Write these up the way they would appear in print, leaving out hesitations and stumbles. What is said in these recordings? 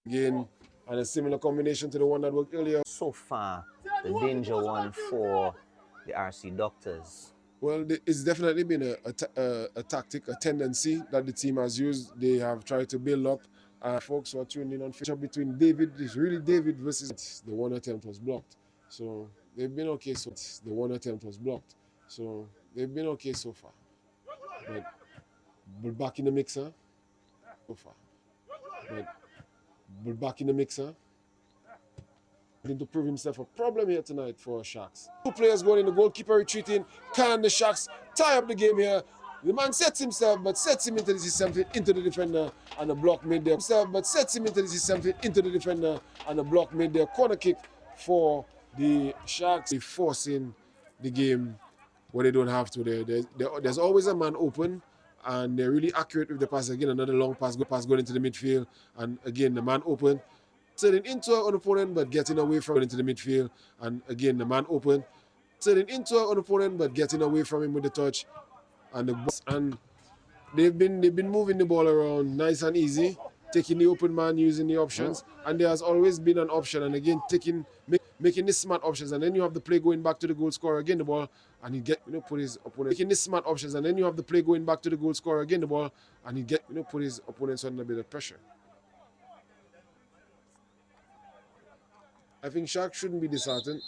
Again, and a similar combination to the one that worked earlier. So far, the danger one for the RC Doctors. Well, it's definitely been a tactic, a tendency that the team has used. They have tried to build up. Folks who are tuning in on feature between David, it's really David versus the one attempt was blocked. So they've been okay. So the one attempt was blocked. So they've been okay so far. But back in the mixer so far. But back in the mixer. To prove himself a problem here tonight for Sharks. Two players going in, the goalkeeper retreating. Can the Sharks tie up the game here? The man sets himself, but sets him into the system, into the defender, and the block made there. But sets him into the system, into the defender, and the block made there. Corner kick for the Sharks. Forcing the game where they don't have to. There's always a man open, and they're really accurate with the pass. Again, another long pass going into the midfield, and again the man open. Turning into an opponent but getting away from it into the midfield, and again the man open, turning into an opponent but getting away from him with the touch, and they've been moving the ball around nice and easy, taking the open man, using the options, and there has always been an option, and again making the smart options, and then you have the play going back to the goal scorer again the ball, and he put his opponent making the smart options, and then you have the play going back to the goal scorer again the ball, and he put his opponents under a bit of pressure. I think Sharks shouldn't be disheartened.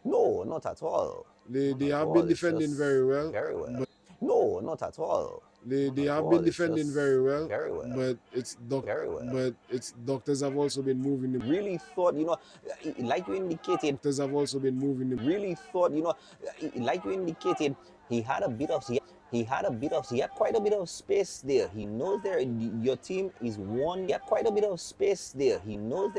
No, not at all. They have been defending very well. Very well. No, not at all. They have been defending very well. Very well. But it's doctors have also been moving. Really thought, like you indicated. Doctors have also been moving. Really thought, like you indicated, he had quite a bit of space there. He knows your team is one. He had quite a bit of space there. He knows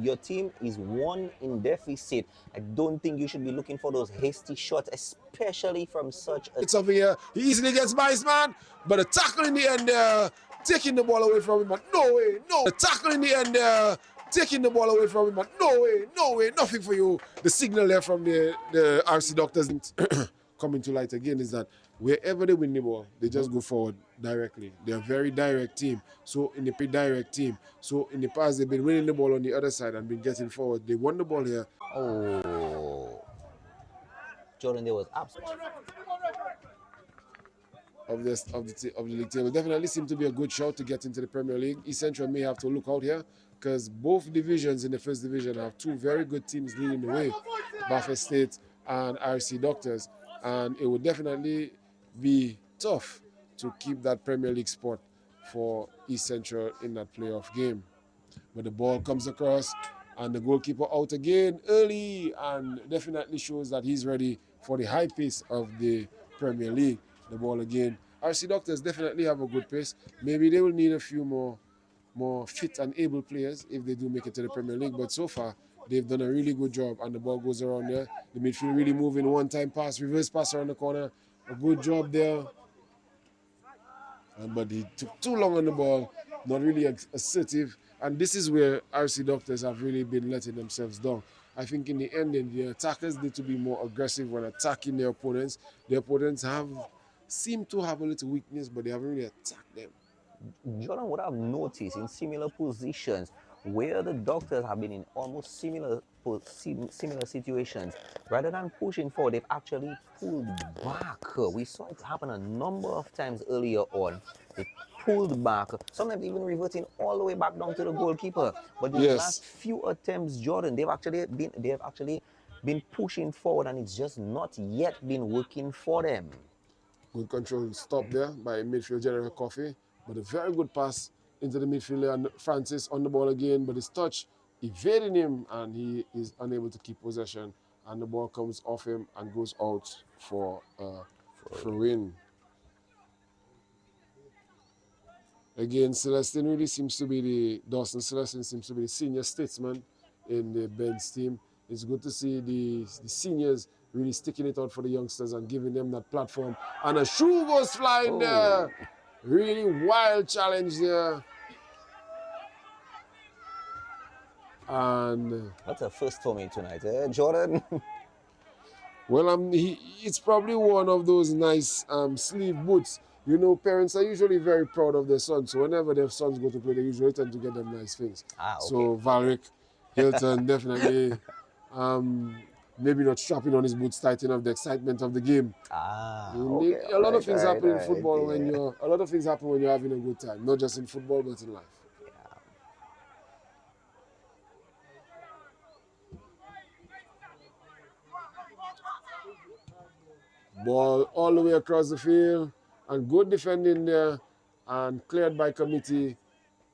your team is one in deficit. I don't think you should be looking for those hasty shots, especially from such a... It's over here. He easily gets by his man, but a tackle in the end, taking the ball away from him. But no way, no. A tackle in the end, taking the ball away from him. But no way, nothing for you. The signal there from the RC Doctors coming to light again is that wherever they win the ball, they just go forward directly. They're a very direct team. So in the past, they've been winning the ball on the other side and been getting forward. They won the ball here. Oh, Jordan, there was absolutely of the league table. Definitely seemed to be a good shout to get into the Premier League. East Central may have to look out here because both divisions in the first division have two very good teams leading the way, Baffin State and RC Doctors. And it would definitely be tough to keep that Premier League spot for East Central in that playoff game. But the ball comes across and the goalkeeper out again early and definitely shows that he's ready for the high pace of the Premier League. The ball again. RC Doctors definitely have a good pace. Maybe they will need a few more fit and able players if they do make it to the Premier League. But so far, they've done a really good job, and the ball goes around there. The midfield really moving, one-time pass, reverse pass around the corner. A good job there. But he took too long on the ball, not really assertive. And this is where RC Doctors have really been letting themselves down. I think in the end, the attackers need to be more aggressive when attacking their opponents. The opponents seem to have a little weakness, but they haven't really attacked them. Jordan would have noticed in similar positions where the Doctors have been in almost similar situations. Rather than pushing forward, they've actually pulled back. We saw it happen a number of times earlier on. They pulled back, sometimes even reverting all the way back down to the goalkeeper. But in the last few attempts, Jordan, they've actually been pushing forward, and it's just not yet been working for them. Good control stop there by midfield General Coffee, but a very good pass into the midfield, and Francis on the ball again, but his touch evading him, and he is unable to keep possession, and the ball comes off him and goes out for a win. Again, Dawson Celestine seems to be the senior statesman in the Ben's team. It's good to see the seniors really sticking it out for the youngsters and giving them that platform. And a shoe goes flying there. Really wild challenge there. And that's a first for me tonight, Jordan? Well, it's probably one of those nice sleeve boots You know, parents are usually very proud of their sons. So whenever their sons go to play, they usually tend to get them nice things. Ah, okay. So Valric Hilton definitely maybe not strapping on his boots tight enough, the excitement of the game. Ah, You okay. need, a lot of things happen in Alright, football when yeah. you're a lot of things happen when you're having a good time, not just in football but in life. Yeah. Ball all the way across the field and good defending there and cleared by committee,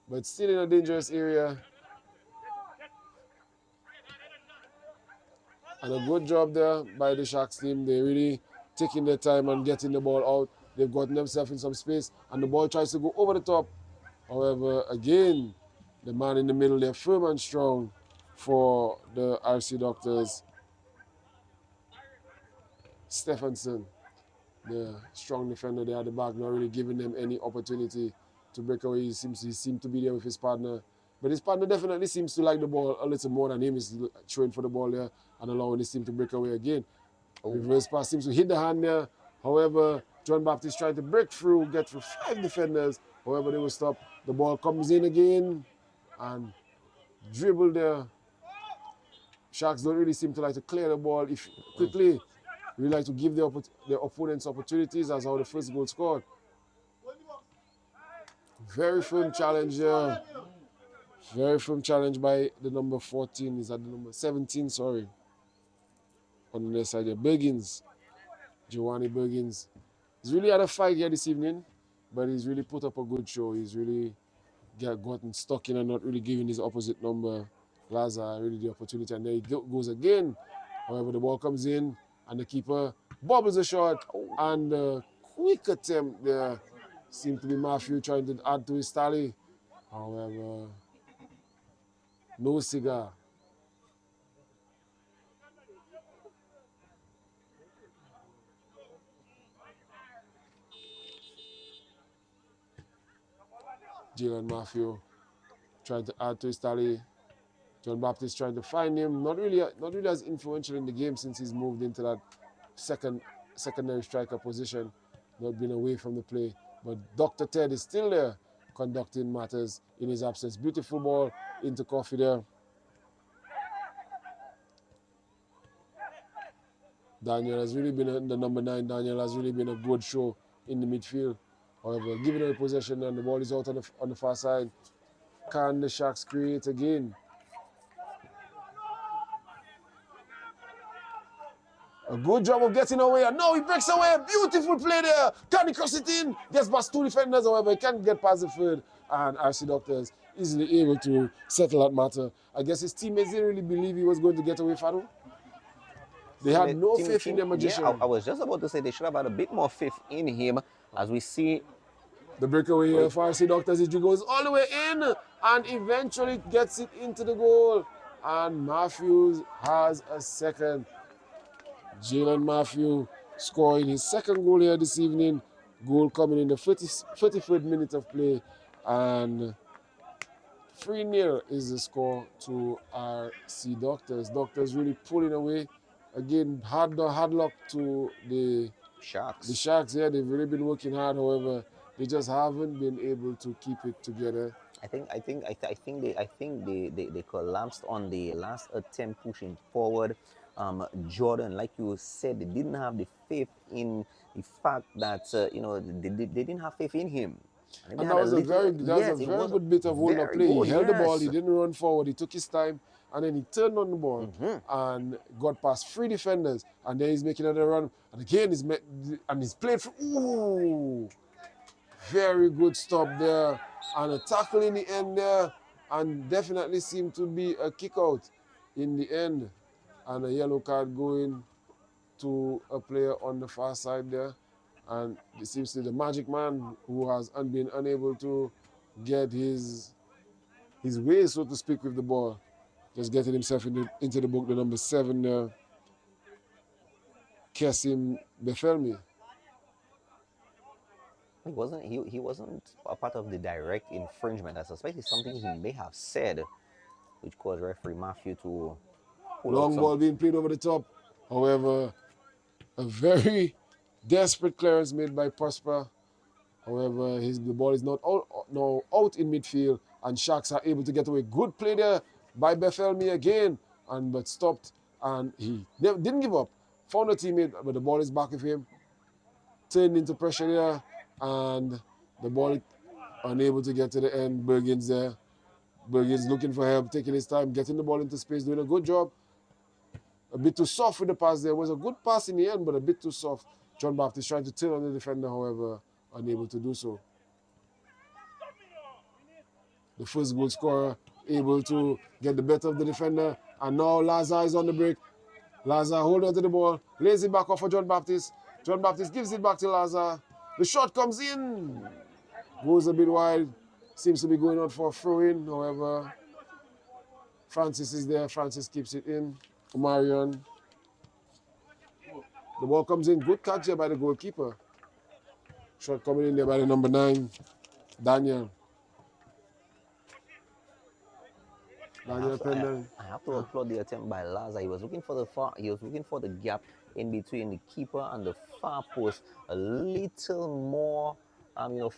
but still in a dangerous area. And a good job there by the Sharks team. They really taking their time and getting the ball out. They've gotten themselves in some space and the ball tries to go over the top. However, again, the man in the middle there, firm and strong for the RC Doctors. Stephenson, the strong defender there at the back, not really giving them any opportunity to break away. He seems to be there with his partner. But his partner definitely seems to like the ball a little more than him. He's throwing for the ball there and allowing his team to break away again. Oh. Reverse pass seems to hit the hand there. However, John Baptiste trying to break through, get through 5 defenders. However, they will stop. The ball comes in again and dribble there. Sharks don't really seem to like to clear the ball quickly. We like to give the opponents opportunities. That's how the first goal scored. Very firm challenge there. Very firm challenge by the number 14. Is that the number 17? Sorry. On the next side there. Bergins. Giovanni Bergins. He's really had a fight here this evening, but he's really put up a good show. He's really gotten stuck in and not really giving his opposite number, Laza, really the opportunity. And there he goes again. However, the ball comes in and the keeper bobbles a shot. And the quick attempt there seemed to be Matthew trying to add to his tally. However, no cigar. Jalen Matthew trying to add to his tally. John Baptiste trying to find him. Not really as influential in the game since he's moved into that secondary striker position, not been away from the play. But Dr. Ted is still there conducting matters in his absence. Beautiful ball into Coffee there. Daniel has really been the number 9. Daniel has really been a good show in the midfield. However, given the possession and the ball is out on the far side, can the Sharks create again? A good job of getting away, and now he breaks away. Beautiful play there. Can he cross it in? Gets past 2 defenders, however, he can't get past the third. And RC Doctors easily able to settle that matter. I guess his teammates didn't really believe he was going to get away, Fado. They had no faith in their magician. Yeah, I was just about to say they should have had a bit more faith in him, as we see the breakaway here for RC Doctors. It goes all the way in and eventually gets it into the goal. And Matthews has a second. Jalen Matthew scoring his second goal here this evening. Goal coming in the 33rd minute of play. And 3-0 is the score to RC Doctors. Doctors really pulling away. Again, hard luck to the Sharks. The Sharks, yeah, they've really been working hard. However, they just haven't been able to keep it together. I think they collapsed on the last attempt pushing forward. Jordan, like you said, they didn't have the faith in the fact that they didn't have faith in him. And that was a very good bit of hold-up play. He held the ball, he didn't run forward, he took his time, and then he turned on the ball and got past 3 defenders, and then he's making another run, and again he's played for. Ooh, very good stop there, and a tackle in the end there, and definitely seemed to be a kick out in the end. And a yellow card going to a player on the far side there. And it seems to be the magic man who has been unable to get his way, so to speak, with the ball. Just getting himself into the book, the number 7 there, Kessim Befelmi. He wasn't a part of the direct infringement. I suspect it's something he may have said, which caused referee Matthew to long ball being played over the top. However, a very desperate clearance made by Prosper. However, the ball is not now out in midfield, and Sharks are able to get away. Good play there by Bethelmy again, but stopped, and he didn't give up. Found a teammate, but the ball is back with him. Turned into pressure there, and the ball unable to get to the end. Bergens there. Bergens looking for help, taking his time, getting the ball into space, doing a good job. A bit too soft with the pass there. It was a good pass in the end, but a bit too soft. John Baptist trying to turn on the defender, however, unable to do so. The first goal scorer able to get the better of the defender, and now Lazar is on the break. Lazar hold on to the ball, lays it back off for John Baptist. John Baptist gives it back to Lazar. The shot comes in, goes a bit wide, seems to be going out for a throw-in. However, Francis is there. Francis keeps it in. Marion. The ball comes in. Good catch there by the goalkeeper. Shot coming in there by the number 9, Daniel. I have to applaud the attempt by Lazar. He was looking for the gap in between the keeper and the far post. A little more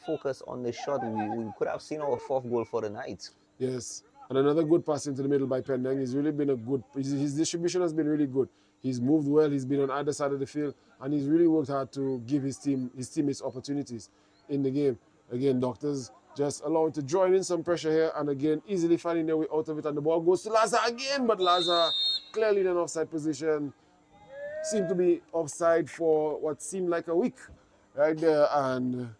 focus on the shot. We could have seen our 4th goal for the night. Yes. And another good pass into the middle by Pendang. He's really been his distribution has been really good. He's moved well, he's been on either side of the field, and he's really worked hard to give his teammates opportunities in the game. Again, Doctors just allowing to join in some pressure here, and again, easily finding their way out of it, and the ball goes to Lazar again, but Lazar clearly in an offside position. Seemed to be offside for what seemed like a week right there, and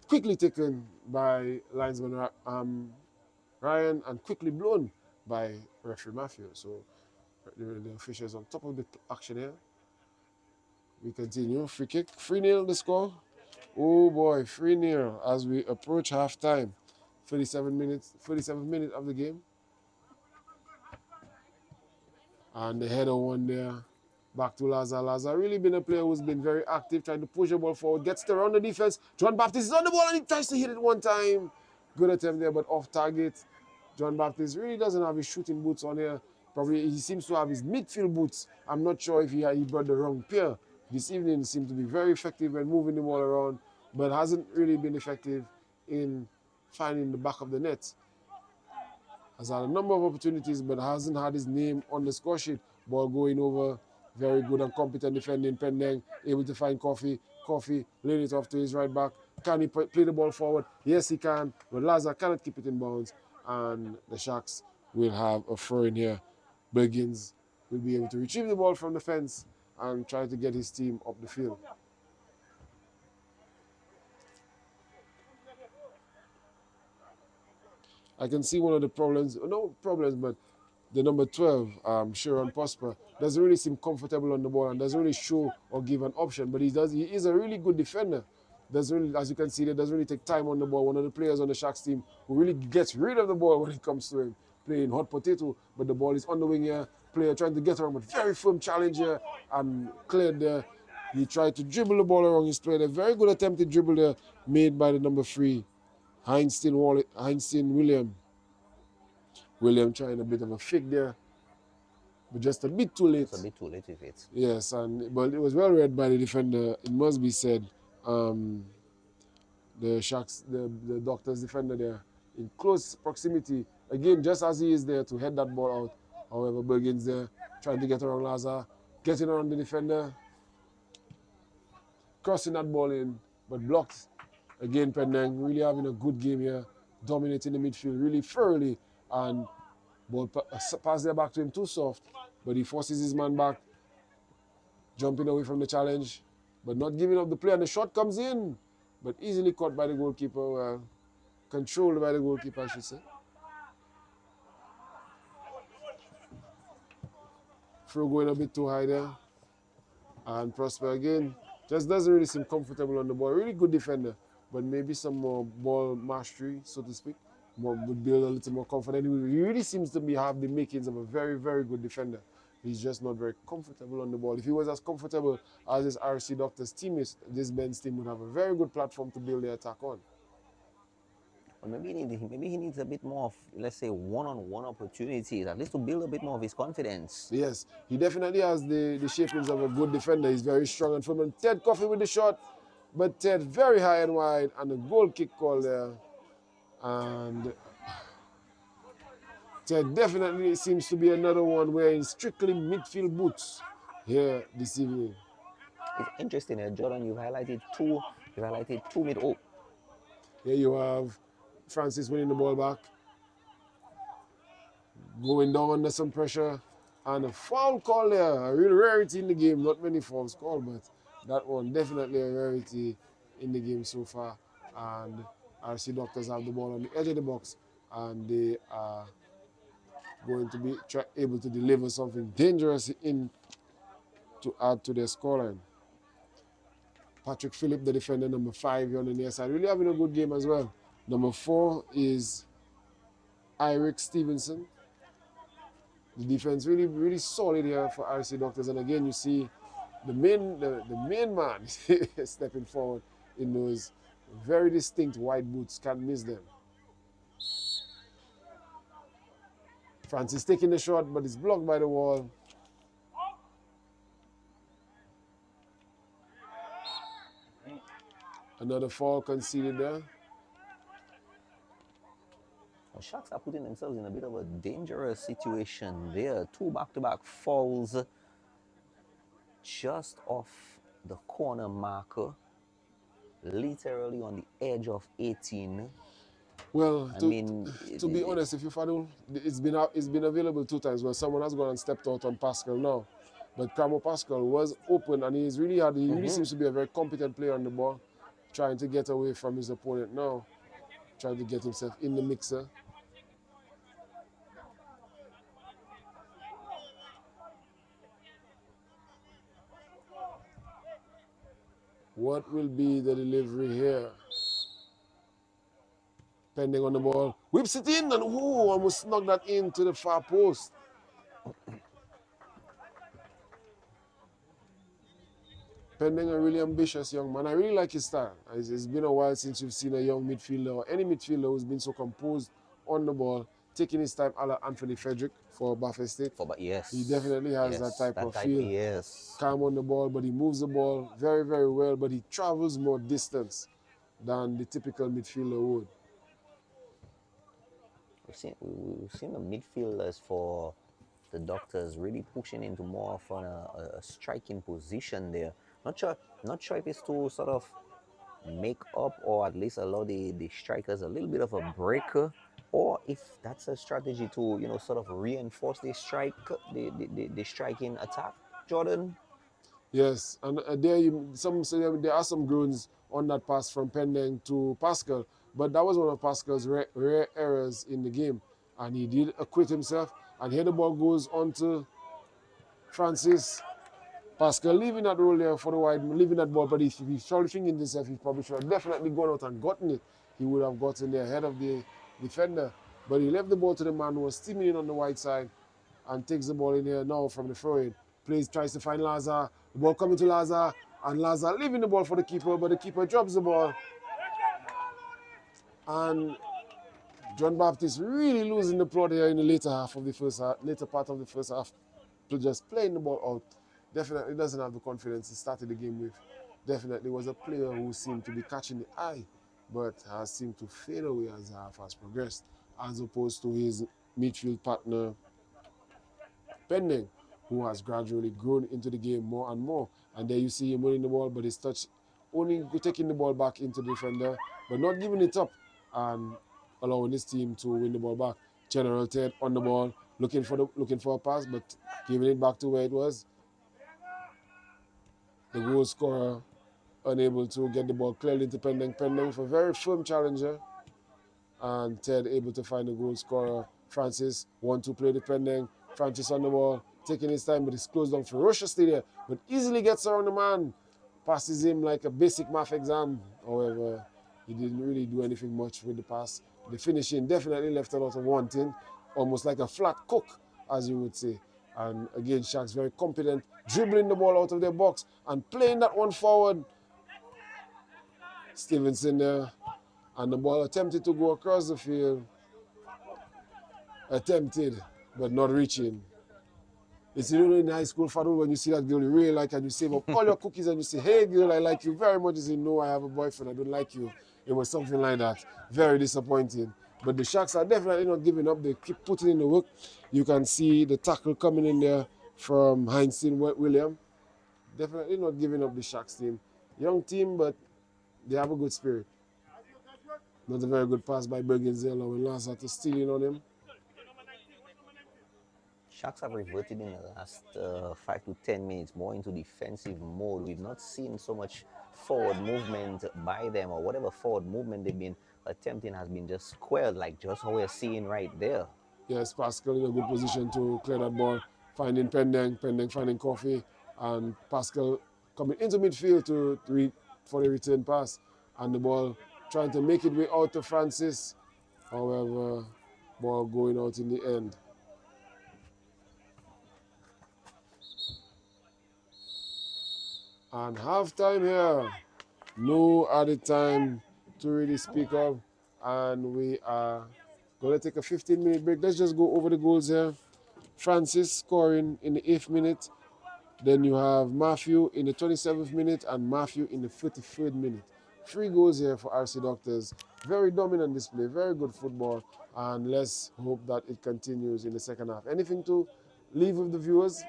quickly taken by linesman Ryan and quickly blown by referee Matthew. So the officials on top of the action here. We continue. Free kick. 3-0 the score. Oh boy, 3-0 as we approach half time. 37th minute of the game. And the header one there. Back to Lazar. Lazar really been a player who's been very active, trying to push the ball forward, gets to around the defense. John Baptist is on the ball and he tries to hit it one time. Good attempt there, but off target. John Baptist really doesn't have his shooting boots on here. Probably he seems to have his midfield boots. I'm not sure if he brought the wrong pair. This evening seemed to be very effective when moving the ball around, but hasn't really been effective in finding the back of the net. Has had a number of opportunities, but hasn't had his name on the score sheet. Ball going over. Very good and competent defending. Pendang able to find Coffee. Coffee laying it off to his right back. Can he play the ball forward? Yes, he can. But Lazar cannot keep it in bounds. And the Sharks will have a throw in here. Bergens will be able to retrieve the ball from the fence and try to get his team up the field. I can see one of the problems, no problems, but the number 12, Sharon Prosper, doesn't really seem comfortable on the ball and doesn't really show or give an option, but he is a really good defender. Doesn't really, as you can see, there doesn't really take time on the ball. One of the players on the Sharks team who really gets rid of the ball when it comes to him, playing hot potato, but the ball is on the wing here. Player trying to get around, but very firm challenge here and cleared there. He tried to dribble the ball around his player. A very good attempted dribble there made by the number 3, Heinstein William. William trying a bit of a fake there, but just a bit too late. It's a bit too late with it. Yes, but it was well read by the defender. It must be said. The Sharks, the Doctors defender there, in close proximity. Again, just as he is there to head that ball out. However, Bergens there, trying to get around Lazar, getting around the defender, crossing that ball in, but blocked. Again, Pendang really having a good game here, dominating the midfield really thoroughly. And ball pass there back to him too soft, but he forces his man back, jumping away from the challenge, but not giving up the play. And the shot comes in, but easily caught by the goalkeeper, controlled by the goalkeeper, I should say. Throw going a bit too high there. And Prosper again, just doesn't really seem comfortable on the ball. Really good defender, but maybe some more ball mastery, so to speak. Would build a little more confident. He really seems to have the makings of a very, very good defender. He's just not very comfortable on the ball. If he was as comfortable as his RC Doctors teammates, this Ben's team would have a very good platform to build their attack on. Well, maybe he needs a bit more of, let's say, one-on-one opportunities, at least to build a bit more of his confidence. Yes, he definitely has the shapings of a good defender. He's very strong and firm. And Ted Coffee with the shot, But Ted very high and wide, and a goal kick call there. And Ted definitely seems to be another one wearing strictly midfield boots here this evening. It's interesting, Jordan. You've highlighted two mid. Oh, Here you have Francis winning the ball back, going down under some pressure, and a foul call there. A real rarity in the game. Not many fouls called, but that one definitely a rarity in the game so far. And RC Doctors have the ball on the edge of the box, and they are going to be able to deliver something dangerous in to add to their scoreline. Patrick Phillip, the defender, number 5 on the near side, really having a good game as well. Number 4 is Eric Stevenson. The defense really solid here for RC Doctors. And again, you see the main man stepping forward in those very distinct white boots. Can't miss them. Francis taking the shot, but it's blocked by the wall. Another foul conceded there. the Sharks are putting themselves in a bit of a dangerous situation there. 2 back-to-back fouls just off the corner marker, literally on the edge of 18. Well, to be honest, if you follow, it's been available 2 times where someone has gone and stepped out on Pascal now. But Camo Pascal was open, and he really seems to be a very competent player on the ball, trying to get away from his opponent now, trying to get himself in the mixer. What will be the delivery here? Pending on the ball, whips it in, and almost snuck that into the far post. Pending, a really ambitious young man. I really like his style. It's been a while since you've seen a young midfielder or any midfielder who's been so composed on the ball, taking his time, a la Anthony Frederick for Buffalo State. Yes. He definitely has that type of feel. Yes. Calm on the ball, but he moves the ball very, very well, but he travels more distance than the typical midfielder would. We've seen the midfielders for the Doctors really pushing into more of a striking position there. Not sure if it's to sort of make up or at least allow the strikers a little bit of a breaker, or if that's a strategy to sort of reinforce the striking attack. Jordan. Yes, and there are some groans on that pass from Pending to Pascal, but that was one of Pascal's rare errors in the game, and he did acquit himself. And here the ball goes on to Francis. Pascal leaving that role there for the wide, leaving that ball, but if he's probably thinking himself, he probably should have definitely gone out and gotten it. He would have gotten there ahead of the defender, but he left the ball to the man who was steaming in on the wide side and takes the ball in here now from the throw-in. Tries to find Lazar. The ball coming to Lazar, and Lazar leaving the ball for the keeper, but the keeper drops the ball. And John Baptiste really losing the plot here in the later part of the first half, to just playing the ball out. Definitely doesn't have the confidence he started the game with. Definitely was a player who seemed to be catching the eye, but has seemed to fade away as the half has progressed, as opposed to his midfield partner, Pending, who has gradually grown into the game more and more. And there you see him winning the ball, but his touch only taking the ball back into the defender, but not giving it up and allowing his team to win the ball back. General Ted on the ball, looking for a pass, but giving it back to where it was. The goal scorer unable to get the ball clearly into Pending. Pending with a very firm challenger, and Ted able to find the goal scorer. Francis 1-2 play defending. Francis on the ball, taking his time, but he's closed down ferociously there, but easily gets around the man, passes him like a basic math exam. However, he didn't really do anything much with the pass. The finishing definitely left a lot of wanting, almost like a flat cook, as you would say. And again, Sharks very competent, dribbling the ball out of their box and playing that one forward. Stevenson there, and the ball attempted to go across the field. Attempted, but not reaching. It's in high school, Father, when you see that girl you really like and you save up all your cookies and you say, hey girl, I like you very much. You say, no, I have a boyfriend, I don't like you. It was something like that. Very disappointing. But the Sharks are definitely not giving up. They keep putting in the work. You can see the tackle coming in there from Heinstein William. Definitely not giving up the Sharks team. Young team, but they have a good spirit. Not a very good pass by Bergenzeller when Lance had to steal in on him. Sharks have reverted in the last 5 to 10 minutes more into defensive mode. We've not seen so much forward movement by them, or whatever forward movement they've been attempting has been just squared, like just how we're seeing right there. Yes, Pascal in a good position to clear that ball, finding Pending finding Coffee, and Pascal coming into midfield for the return pass, and the ball trying to make it way out to Francis. However, ball going out in the end. And half time here. No added time to really speak of. And we are going to take a 15-minute break. Let's just go over the goals here. Francis scoring in the 8th minute. Then you have Matthew in the 27th minute and Matthew in the 33rd minute. 3 goals here for RC Doctors. Very dominant display, very good football. And let's hope that it continues in the second half. Anything to leave with the viewers,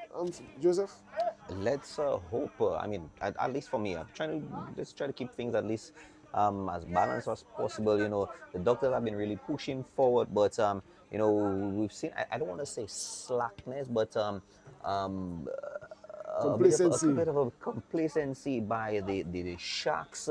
Joseph? Let's hope. I mean, at least for me, let's try to keep things at least as balanced as possible. You know, the doctors have been really pushing forward, but you know, we've seen. I don't want to say slackness, but um, Complacency. a bit of a complacency by the Sharks.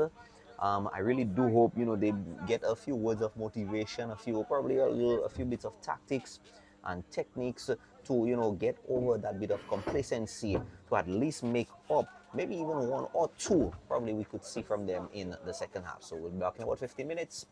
I really do hope, you know, they get a few words of motivation, probably a few bits of tactics and techniques to, you know, get over that bit of complacency, to at least make up maybe even one or two probably we could see from them in the second half. So we'll be back in about 15 minutes.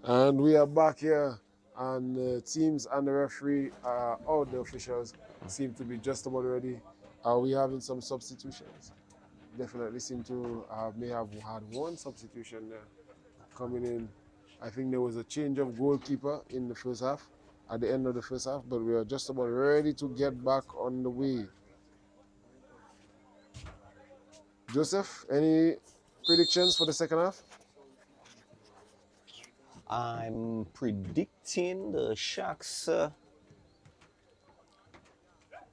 And we are back here, and the teams and the referee, all the officials seem to be just about ready. Are we having some substitutions? Definitely seem to may have had one substitution there coming in. I think there was a change of goalkeeper in the first half, at the end of the first half, but we are just about ready to get back on the way. Joseph, any predictions for the second half? I'm predicting the Sharks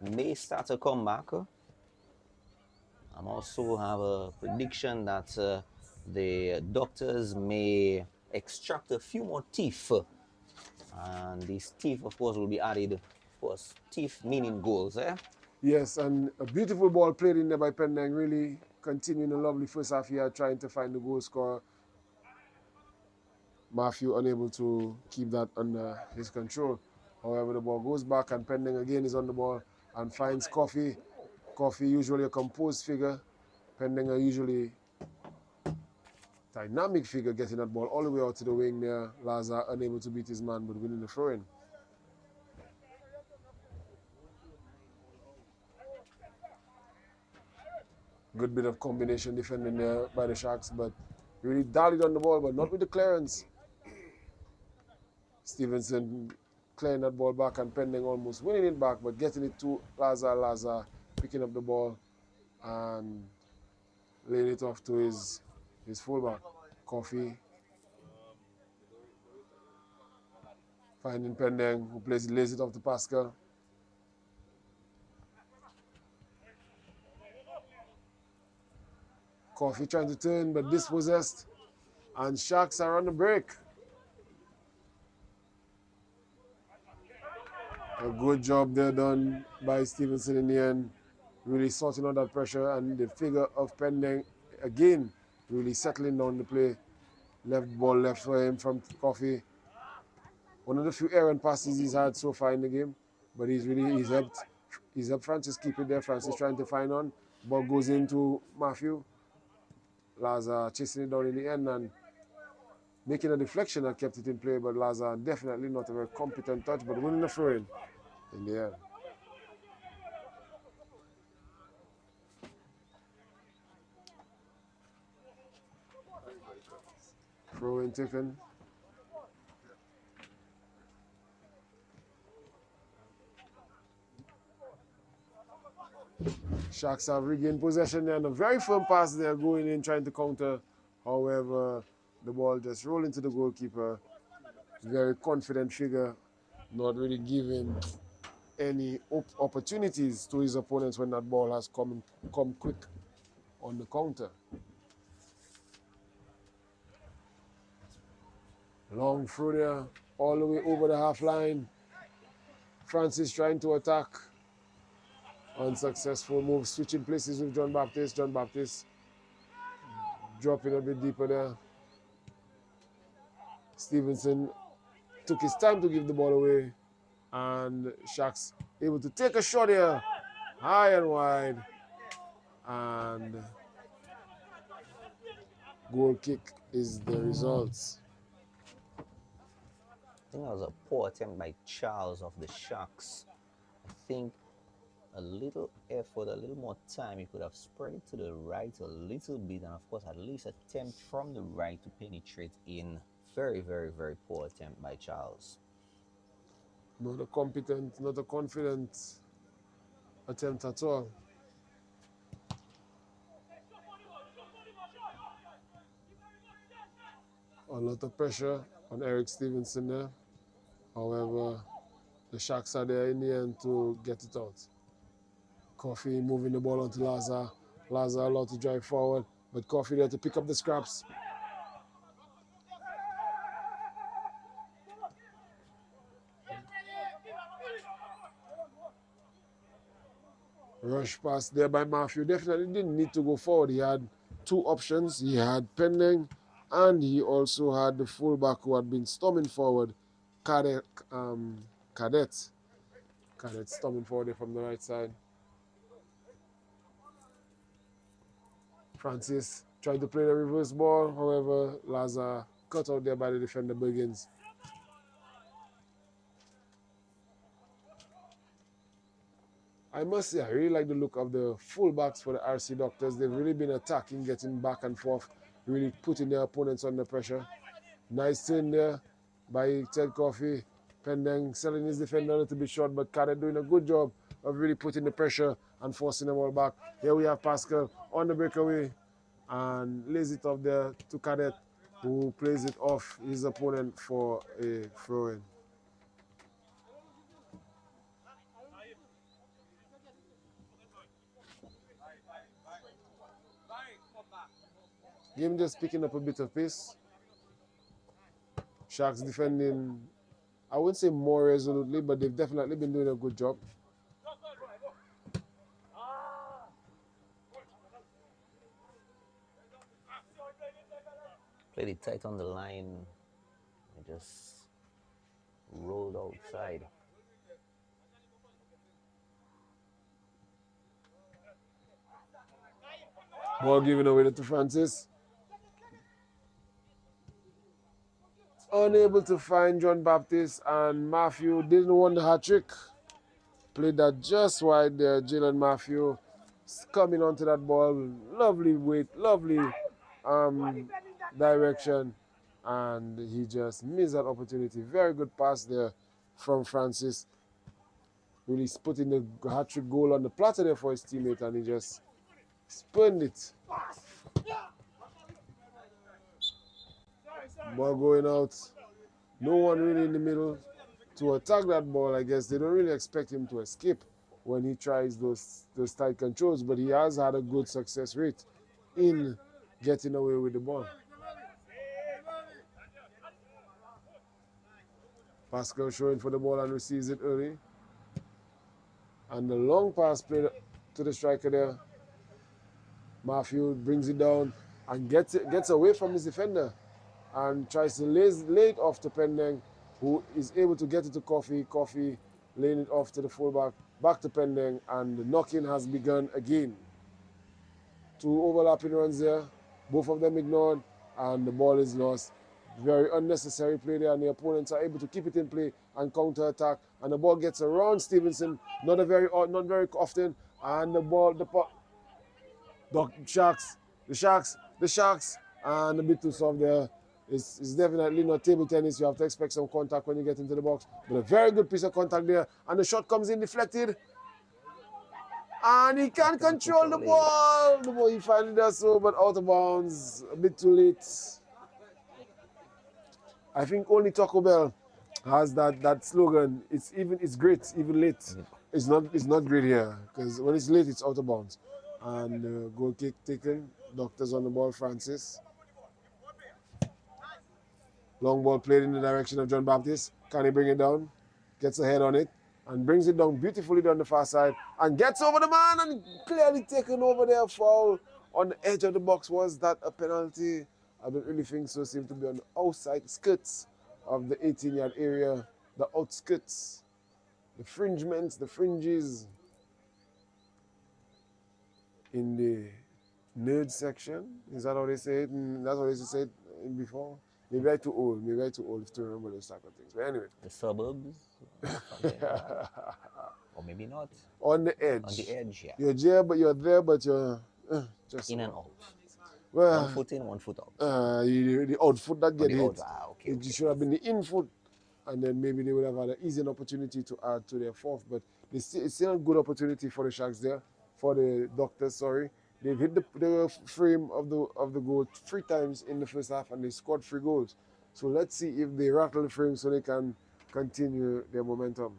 may start to come back. I'm also have a prediction that the doctors may extract a few more teeth. And these teeth, of course, will be added. Of course, teeth meaning goals, eh? Yes, and a beautiful ball played in there by Pendang, really continuing a lovely first half here, trying to find the goal scorer. Matthew unable to keep that under his control. However, the ball goes back and Pending again is on the ball and finds Coffee. Coffee usually a composed figure. Pending a usually dynamic figure getting that ball all the way out to the wing there. Laza unable to beat his man but winning the throw-in. Good bit of combination defending there by the Sharks, but really dallied on the ball, but not with the clearance. Stevenson clearing that ball back and Pending almost winning it back, but getting it to Laza. Laza picking up the ball and laying it off to his fullback. Coffee finding Pending, who lays it off to Pascal. Coffee trying to turn, but dispossessed. And Sharks are on the break. A good job there done by Stevenson in the end. Really sorting out that pressure, and the figure of Pending again really settling down the play. Left ball left for him from Coffee. One of the few errant passes he's had so far in the game, but he's helped Francis keep it there. Francis trying to find on. Ball goes into Matthew. Laza chasing it down in the end and making a deflection that kept it in play, but Laza definitely not a very competent touch, but winning the throw-in the end. Throw-in taken. Sharks have regained possession there, and a very firm pass there going in, trying to counter. However, the ball just rolled into the goalkeeper. Very confident figure, not really giving any opportunities to his opponents when that ball has come quick on the counter. Long through there, all the way over the half line. Francis trying to attack. Unsuccessful move, switching places with John Baptiste. John Baptiste dropping a bit deeper there. Stevenson took his time to give the ball away, and Sharks able to take a shot here, high and wide, and goal kick is the results. I think that was a poor attempt by Charles of the Sharks. I think a little effort, a little more time, he could have spread it to the right a little bit, and of course at least attempt from the right to penetrate in. Very, very, very poor attempt by Charles. Not a competent, not a confident attempt at all. A lot of pressure on Eric Stevenson there. However, the Sharks are there in the end to get it out. Coffee moving the ball onto Laza. Laza allowed to drive forward, but Coffee there to pick up the scraps. Rush pass there by Matthew. Definitely didn't need to go forward. He had two options. He had Pending, and he also had the fullback who had been storming forward, Cadet storming forward from the right side. Francis tried to play the reverse ball. However, Laza cut out there by the defender Bergens. I must say, I really like the look of the fullbacks for the RC Doctors. They've really been attacking, getting back and forth, really putting their opponents under pressure. Nice turn there by Ted Coffey. Pending selling his defender a little bit short, but Cadet doing a good job of really putting the pressure and forcing them all back. Here we have Pascal on the breakaway and lays it off there to Cadet, who plays it off his opponent for a throw-in. Game just picking up a bit of pace. Sharks defending, I wouldn't say more resolutely, but they've definitely been doing a good job. Played it tight on the line. It just rolled outside. Ball given away to Francis. Unable to find John Baptist, and Matthew didn't want the hat trick. Played that just wide there. Jalen Matthew coming onto that ball. Lovely weight, lovely direction, and he just missed that opportunity. Very good pass there from Francis. Really putting the hat trick goal on the platter there for his teammate, and he just spurned it. Ball going out. No one really in the middle to attack that ball. I guess they don't really expect him to escape when he tries those tight controls, but he has had a good success rate in getting away with the ball. Pascal showing for the ball and receives it early. And the long pass played to the striker there. Matthew brings it down and gets away from his defender and tries to lay it off to Pending, who is able to get it to Coffey. Coffey laying it off to the fullback, back to Pending, and the knocking has begun again. Two overlapping runs there, both of them ignored, and the ball is lost. Very unnecessary play there, and the opponents are able to keep it in play and counter-attack, and the ball gets around Stevenson, not very often, and the Sharks, and a bit too soft there. It's definitely not table tennis. You have to expect some contact when you get into the box. But a very good piece of contact there. And the shot comes in deflected. And he can't control the ball. The ball he finally does so, but out of bounds. A bit too late. I think only Taco Bell has that slogan. It's great, even late. It's not great here. Because when it's late, it's out of bounds. And goal kick taken. Doctors on the ball, Francis. Long ball played in the direction of John Baptist. Can he bring it down? Gets a head on it and brings it down beautifully down the far side and gets over the man and clearly taken over there. Foul on the edge of the box. Was that a penalty? I don't really think so. Seemed to be on the outside skirts of the 18-yard area. The outskirts, the fringements, the fringes in the nerd section. Is that how they say it? That's how they used to say it before. Maybe I'm too old to remember those type of things. But anyway. The suburbs? Or maybe not. On the edge. On the edge, yeah. You're there, but you're just in and out. Well, 1 foot in, 1 foot out. The out foot that get hit. Okay. It should have been the in foot, and then maybe they would have had an easy opportunity to add to their fourth. But it's still a good opportunity for the Sharks there, for the Doctors, sorry. They've hit the frame of the goal 3 times in the first half, and they scored 3 goals. So let's see if they rattle the frame so they can continue their momentum.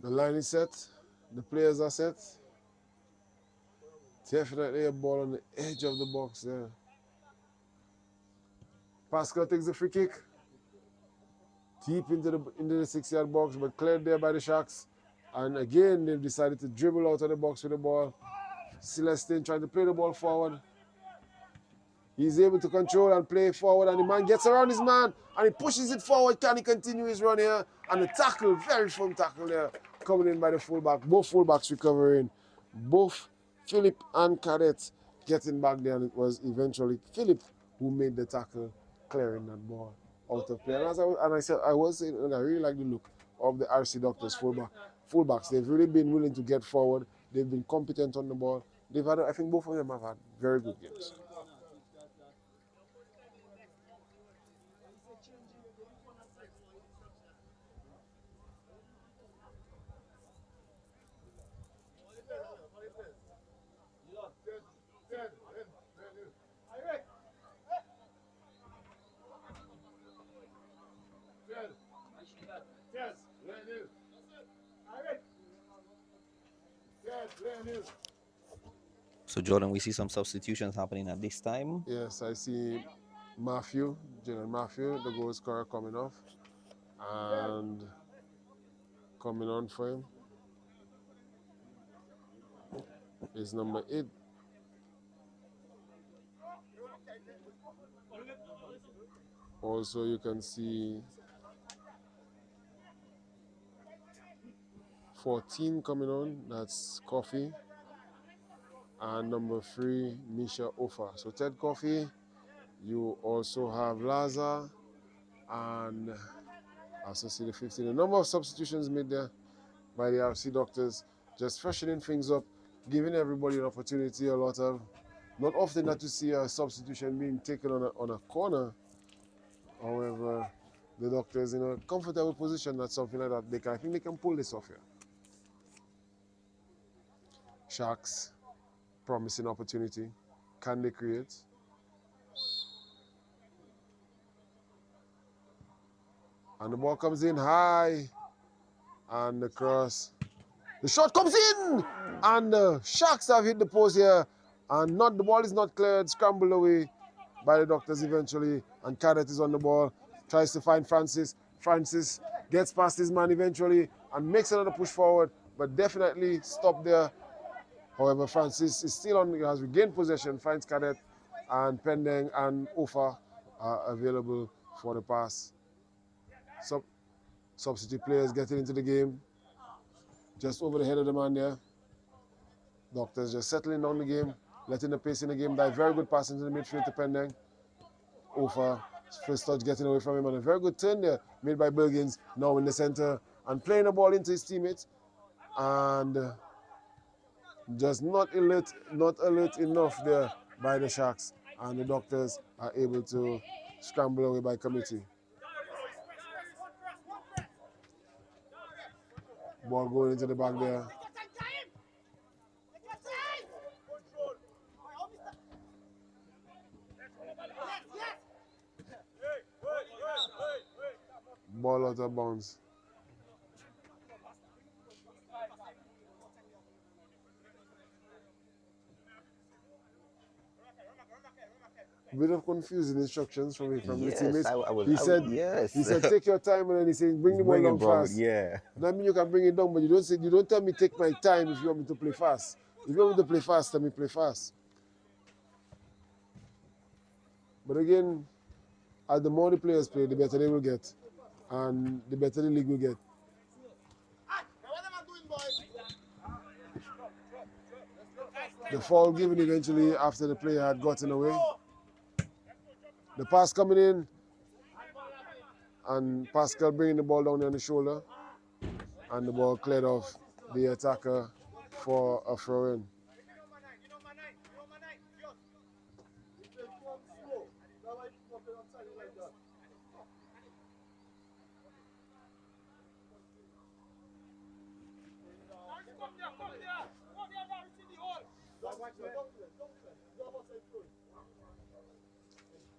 The line is set. The players are set. Definitely a ball on the edge of the box there. Pascal takes the free kick. Deep into the 6-yard box, but cleared there by the Sharks. And again, they've decided to dribble out of the box with the ball. Celestine trying to play the ball forward. He's able to control and play forward, and the man gets around his man, and he pushes it forward. Can he continue his run here? And the tackle, very firm tackle there, coming in by the fullback. Both fullbacks recovering. Both Philip and Cadet getting back there, and it was eventually Philip who made the tackle, clearing that ball out of play. And as I said, I was saying, and I really like the look of the RC Doctors fullbacks. They've really been willing to get forward. They've been competent on the ball. They've had, I think both of them have had very good games. So Jordan, we see some substitutions happening at this time. Yes, I see Matthew, Jalen Matthew, the goal scorer, coming off and coming on for him is number 8. Also, you can see 14 coming on, that's Coffee. And number 3, Misha Ofa. So Ted Coffee, you also have Laza, and I also see the 15. A number of substitutions made there by the RC Doctors, just freshening things up, giving everybody an opportunity. Not often that you see a substitution being taken on a corner. However, the Doctors in a comfortable position, that's something like that. I think they can pull this off here. Sharks, promising opportunity. Can they create? And the ball comes in high. And the cross. The shot comes in! And the Sharks have hit the post here. And the ball is not cleared. Scrambled away by the Doctors eventually. And Cadet is on the ball. Tries to find Francis. Francis gets past his man eventually and makes another push forward. But definitely stopped there. However, Francis is still on, has regained possession, finds Cadet, and Pendeng and Ofa are available for the pass. Substitute players getting into the game. Just over the head of the man there. Doctors just settling down the game, letting the pace in the game die. Very good pass into the midfield to Pendeng. Ofa, first touch getting away from him, and a very good turn there made by Bilgins, now in the center, and playing the ball into his teammates. And just not alert enough there by the Sharks, and the Doctors are able to scramble away by committee. Ball going into the back there. Ball out of bounds. Bit of confusing instructions from the teammates. He said, take your time, and then he said, bring the ball down fast. Yeah. That means you can bring it down, but you don't tell me take my time if you want me to play fast. If you want me to play fast, tell me play fast. But again, as the more the players play, the better they will get, and the better the league will get. The foul given eventually after the player had gotten away. The pass coming in, and Pascal bringing the ball down on the shoulder, and the ball cleared off the attacker for a throw-in.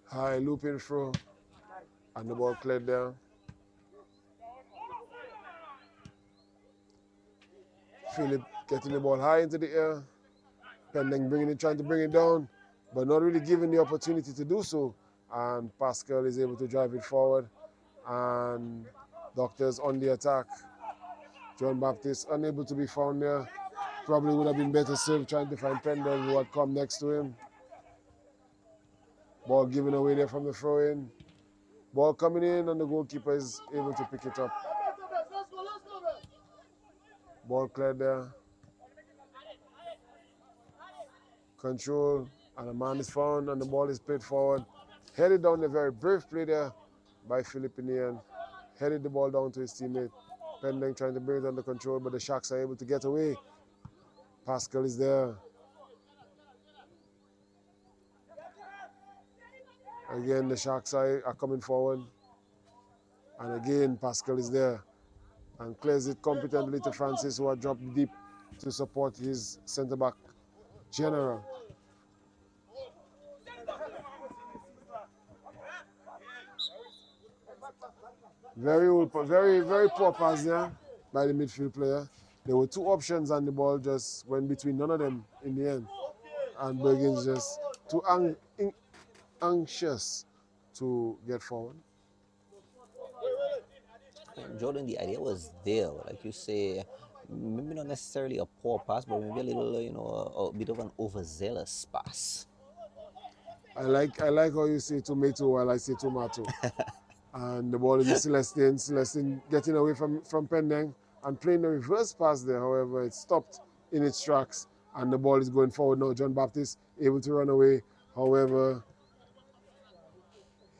High looping through, and the ball cleared there. Philip getting the ball high into the air. Pending trying to bring it down, but not really given the opportunity to do so. And Pascal is able to drive it forward, and Doctors on the attack. John Baptist unable to be found there. Probably would have been better served trying to find Pendle who had come next to him. Ball given away there from the throw-in. Ball coming in and the goalkeeper is able to pick it up. Ball cleared there. Control, and a man is found and the ball is played forward. Headed down the very brave play there by Philippinian. Headed the ball down to his teammate. Pending trying to bring it under control, but the Sharks are able to get away. Pascal is there. Again, the Sharks are coming forward. And again, Pascal is there. And clears it competently to Francis, who had dropped deep to support his centre-back, General. Very poor pass there by the midfield player. There were two options and the ball just went between none of them in the end. And Bergen's just too anxious to get forward. Jordan, the idea was there, like you say, maybe not necessarily a poor pass, but maybe a little, a bit of an overzealous pass. I like how you say tomato while I say tomato. And the ball is to Celestine. Celestine getting away from Pending and playing the reverse pass there. However, it stopped in its tracks and the ball is going forward now. John Baptist able to run away. However,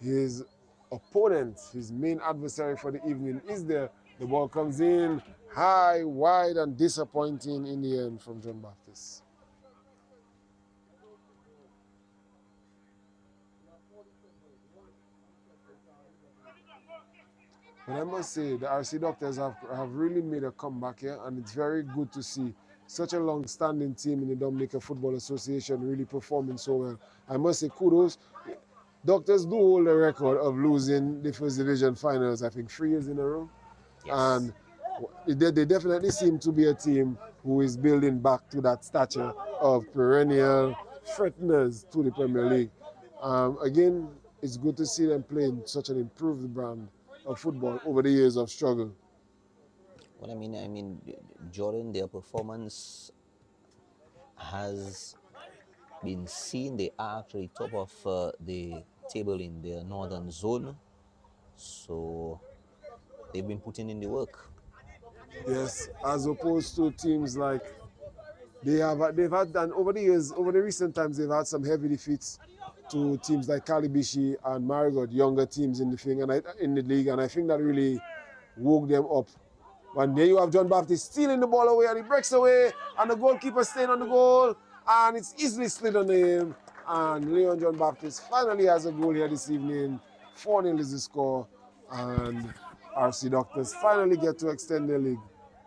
his opponent, his main adversary for the evening is there. The ball comes in high, wide, and disappointing in the end from John Baptist. But I must say, the RC Doctors have really made a comeback here, and it's very good to see such a long-standing team in the Dominica Football Association really performing so well. I must say kudos. Doctors do hold the record of losing the First Division finals, I think, 3 years in a row. Yes. And they definitely seem to be a team who is building back to that stature of perennial threateners to the Premier League. Again, it's good to see them playing such an improved brand of football over the years of struggle. Well, I mean, Jordan, their performance has been seen. They are actually top of the table in the northern zone, so they've been putting in the work. Yes, as opposed to teams like they've had done over the years, over the recent times, they've had some heavy defeats to teams like Kalibishi and Marigot, younger teams in the league, and I think that really woke them up. And there you have John Baptist stealing the ball away, and he breaks away, and the goalkeeper staying on the goal, and it's easily slid on him. And Leon John Baptist finally has a goal here this evening. 4-0 is the score, and RC Doctors finally get to extend their lead.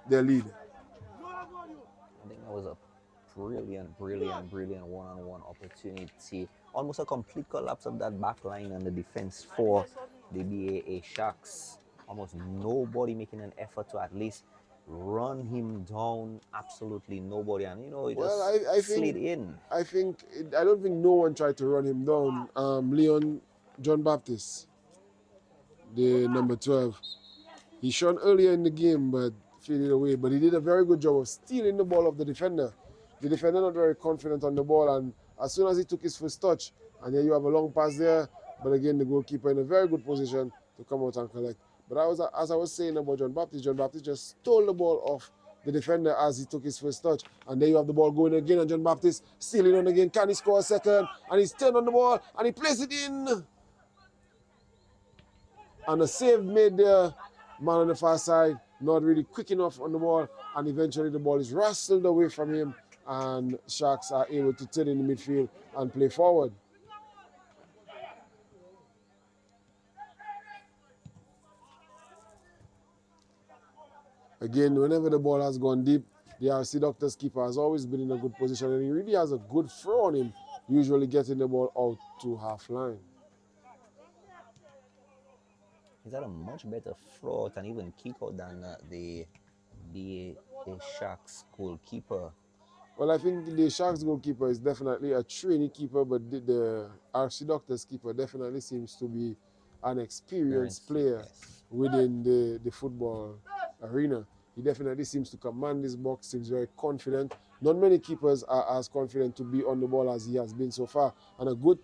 I think that was a brilliant one-on-one opportunity. Almost a complete collapse of that back line and the defense for the BAA Sharks. Almost nobody making an effort to at least run him down. Absolutely nobody. And, it just slid in. I don't think no one tried to run him down. Leon John Baptist, the number 12. He shone earlier in the game, but faded away. But he did a very good job of stealing the ball of the defender. The defender not very confident on the ball, and as soon as he took his first touch, and then you have a long pass there, but again, the goalkeeper in a very good position to come out and collect. But as I was saying about John Baptist just stole the ball off the defender as he took his first touch. And there you have the ball going again, and John Baptist stealing on again. Can he score a second? And he's turned on the ball, and he plays it in. And a save made there. Man on the far side, not really quick enough on the ball, and eventually the ball is wrestled away from him, and Sharks are able to turn in the midfield and play forward. Again, whenever the ball has gone deep, the RC Doctors keeper has always been in a good position, and he really has a good throw on him, usually getting the ball out to half line. He's had a much better throw and even kick out than the Sharks goalkeeper. Well, I think the Sharks goalkeeper is definitely a trainee keeper, but the RC Doctors keeper definitely seems to be an experienced player within the football arena. He definitely seems to command this box, seems very confident. Not many keepers are as confident to be on the ball as he has been so far. And a good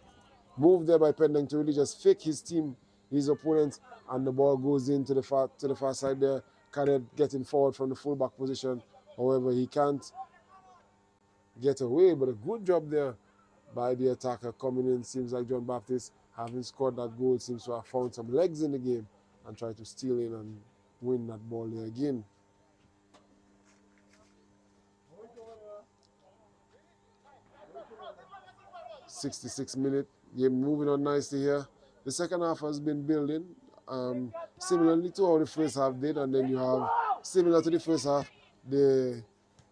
move there by Pending to really just fake his team, his opponent, and the ball goes into the far side there. Cadet getting forward from the fullback position. However, he can't get away, but a good job there by the attacker coming in. Seems like John Baptiste, having scored that goal, seems to have found some legs in the game and try to steal in and win that ball there again. 66 minute, game moving on nicely here. The second half has been building, similarly to how the first half did, and then you have, similar to the first half, the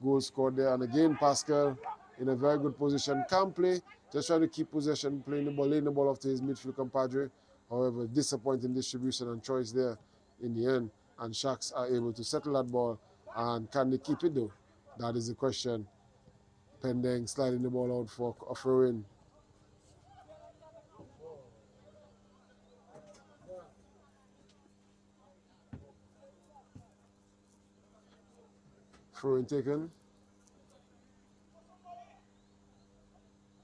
goal scored there. And again, Pascal in a very good position, can play, just trying to keep possession, playing the ball, laying the ball off to his midfield compadre. However, disappointing distribution and choice there in the end. And Sharks are able to settle that ball. And can they keep it though? That is the question. Pending sliding the ball out for a throw-in. Throw-in taken.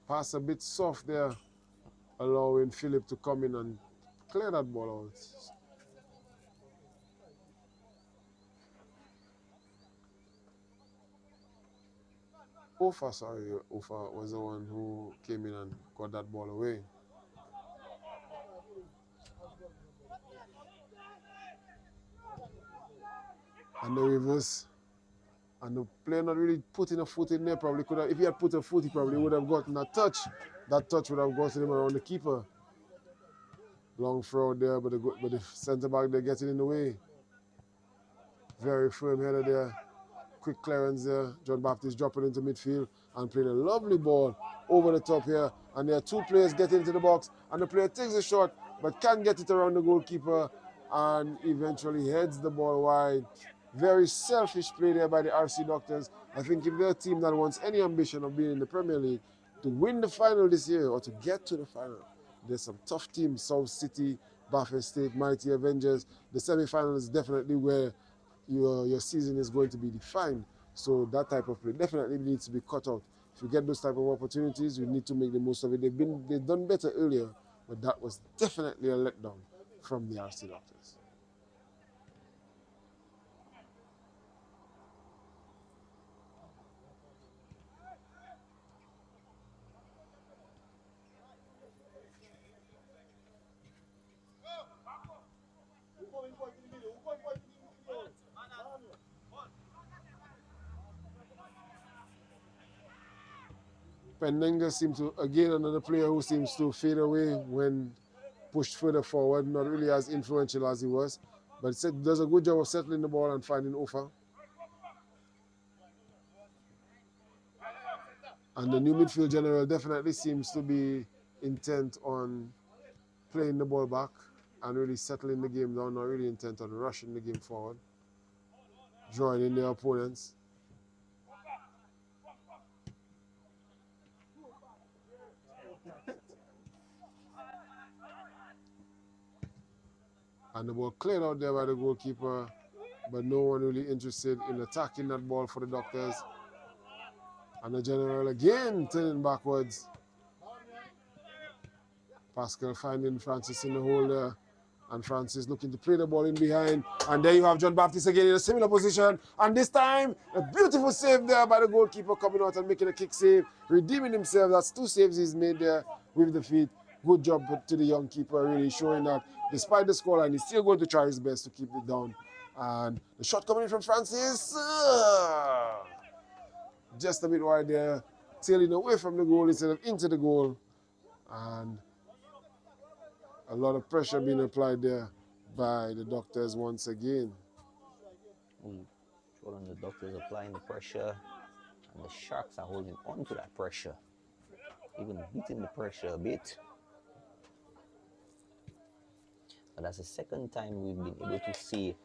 Pass a bit soft there, allowing Philip to come in and clear that ball out. Ofa was the one who came in and got that ball away. And the reverse. And the player not really putting a foot in there, probably could have, if he had put a foot, he probably would have gotten a touch. That touch would have gotten him around the keeper. Long throw there, but the centre back, they're getting in the way. Very firm header there. Quick clearance there. John Baptiste dropping into midfield and playing a lovely ball over the top here. And there are two players getting into the box. And the player takes a shot, but can't get it around the goalkeeper and eventually heads the ball wide. Very selfish play there by the RC Doctors. I think if they're a team that wants any ambition of being in the Premier League, to win the final this year or to get to the final, there's some tough teams, South City, Bath State, Mighty Avengers. The semi-final is definitely where your season is going to be defined. So that type of play definitely needs to be cut out. If you get those type of opportunities, you need to make the most of it. They've done better earlier, but that was definitely a letdown from the RC Doctors. Pendenga seems to, again, another player who seems to fade away when pushed further forward, not really as influential as he was, but does a good job of settling the ball and finding Ofa. And the new midfield general definitely seems to be intent on playing the ball back and really settling the game down, not really intent on rushing the game forward, drawing in their opponents. And the ball cleared out there by the goalkeeper, but no one really interested in attacking that ball for the Doctors. And the general again turning backwards. Pascal finding Francis in the hole there. And Francis looking to play the ball in behind. And there you have John Baptiste again in a similar position. And this time, a beautiful save there by the goalkeeper coming out and making a kick save, redeeming himself. That's 2 saves he's made there with the feet. Good job to the young keeper, really showing that despite the scoreline, he's still going to try his best to keep it down. And the shot coming in from Francis. Just a bit wide there, tailing away from the goal instead of into the goal. And a lot of pressure being applied there by the Doctors once again. Jordan, the Doctors applying the pressure, and the Sharks are holding on to that pressure, even beating the pressure a bit. But that's the second time we've been able to see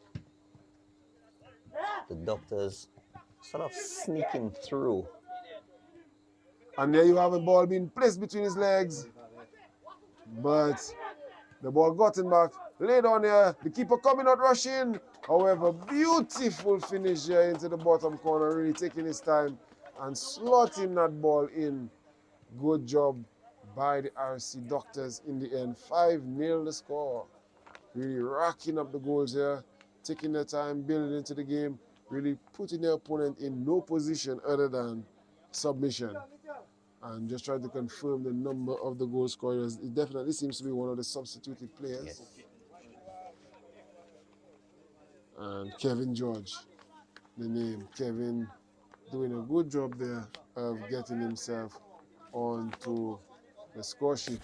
the Doctors sort of sneaking through. And there you have a ball being placed between his legs. But the ball gotten back, laid on there. The keeper coming out rushing. However, beautiful finish here into the bottom corner, really taking his time and slotting that ball in. Good job by the RC Doctors in the end. 5-0 the score. Really racking up the goals here, taking their time, building into the game, really putting their opponent in no position other than submission. And just trying to confirm the number of the goal scorers. It definitely seems to be one of the substituted players. Yes. And Kevin George, the name. Kevin doing a good job there of getting himself onto the score sheet.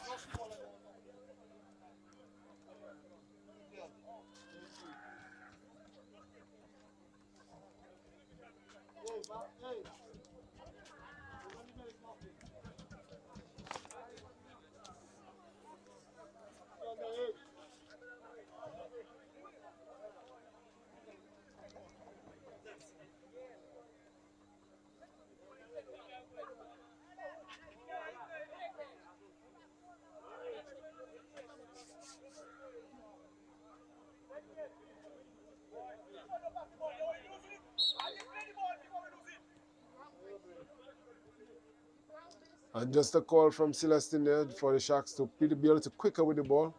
And just a call from Celestine there for the Sharks to be able to quicker with the ball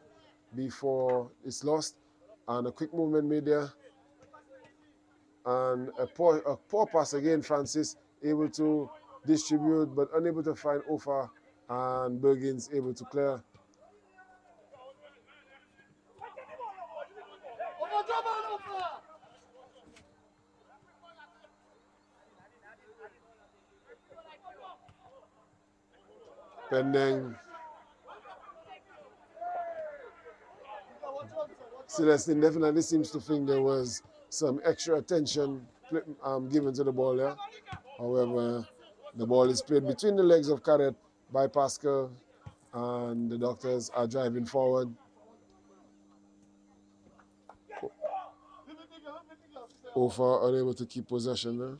before it's lost. And a quick movement made there. And a poor pass again, Francis, able to distribute but unable to find Ofa, and Bergins able to clear. Pending. Celestine definitely seems to think there was some extra attention given to the ball there. However, the ball is played between the legs of Cadet by Pascal, and the Doctors are driving forward. Ofa unable to keep possession there.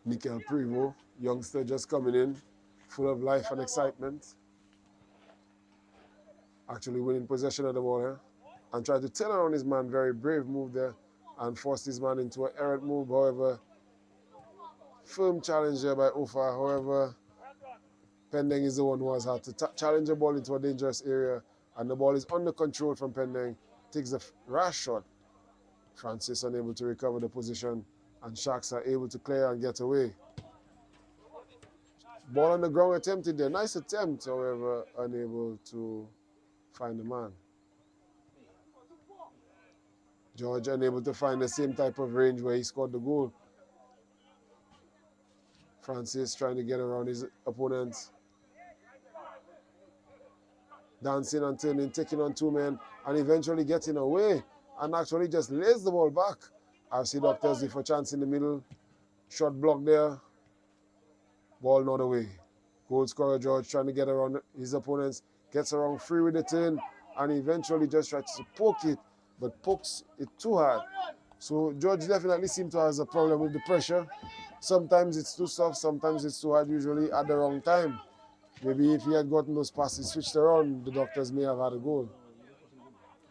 Mikel Prevost, youngster just coming in, full of life and excitement. Actually winning possession of the ball here. And tried to turn around his man, very brave move there, and forced his man into an errant move. However, firm challenge there by Ofa. However, Pending is the one who has had to challenge the ball into a dangerous area, and the ball is under control from Pending. Takes a rash shot. Francis unable to recover the position, and Sharks are able to clear and get away. Ball on the ground attempted there. Nice attempt, however, unable to find the man. George unable to find the same type of range where he scored the goal. Francis trying to get around his opponents. Dancing and turning, taking on two men, and eventually getting away, and actually just lays the ball back. RC Doctors with a chance in the middle. Shot blocked there. Ball not away. Goal scorer George trying to get around his opponents. Gets around free with the turn, and eventually just tries to poke it, but pokes it too hard. So George definitely seems to have a problem with the pressure. Sometimes it's too soft, sometimes it's too hard, usually at the wrong time. Maybe if he had gotten those passes switched around, the Doctors may have had a goal.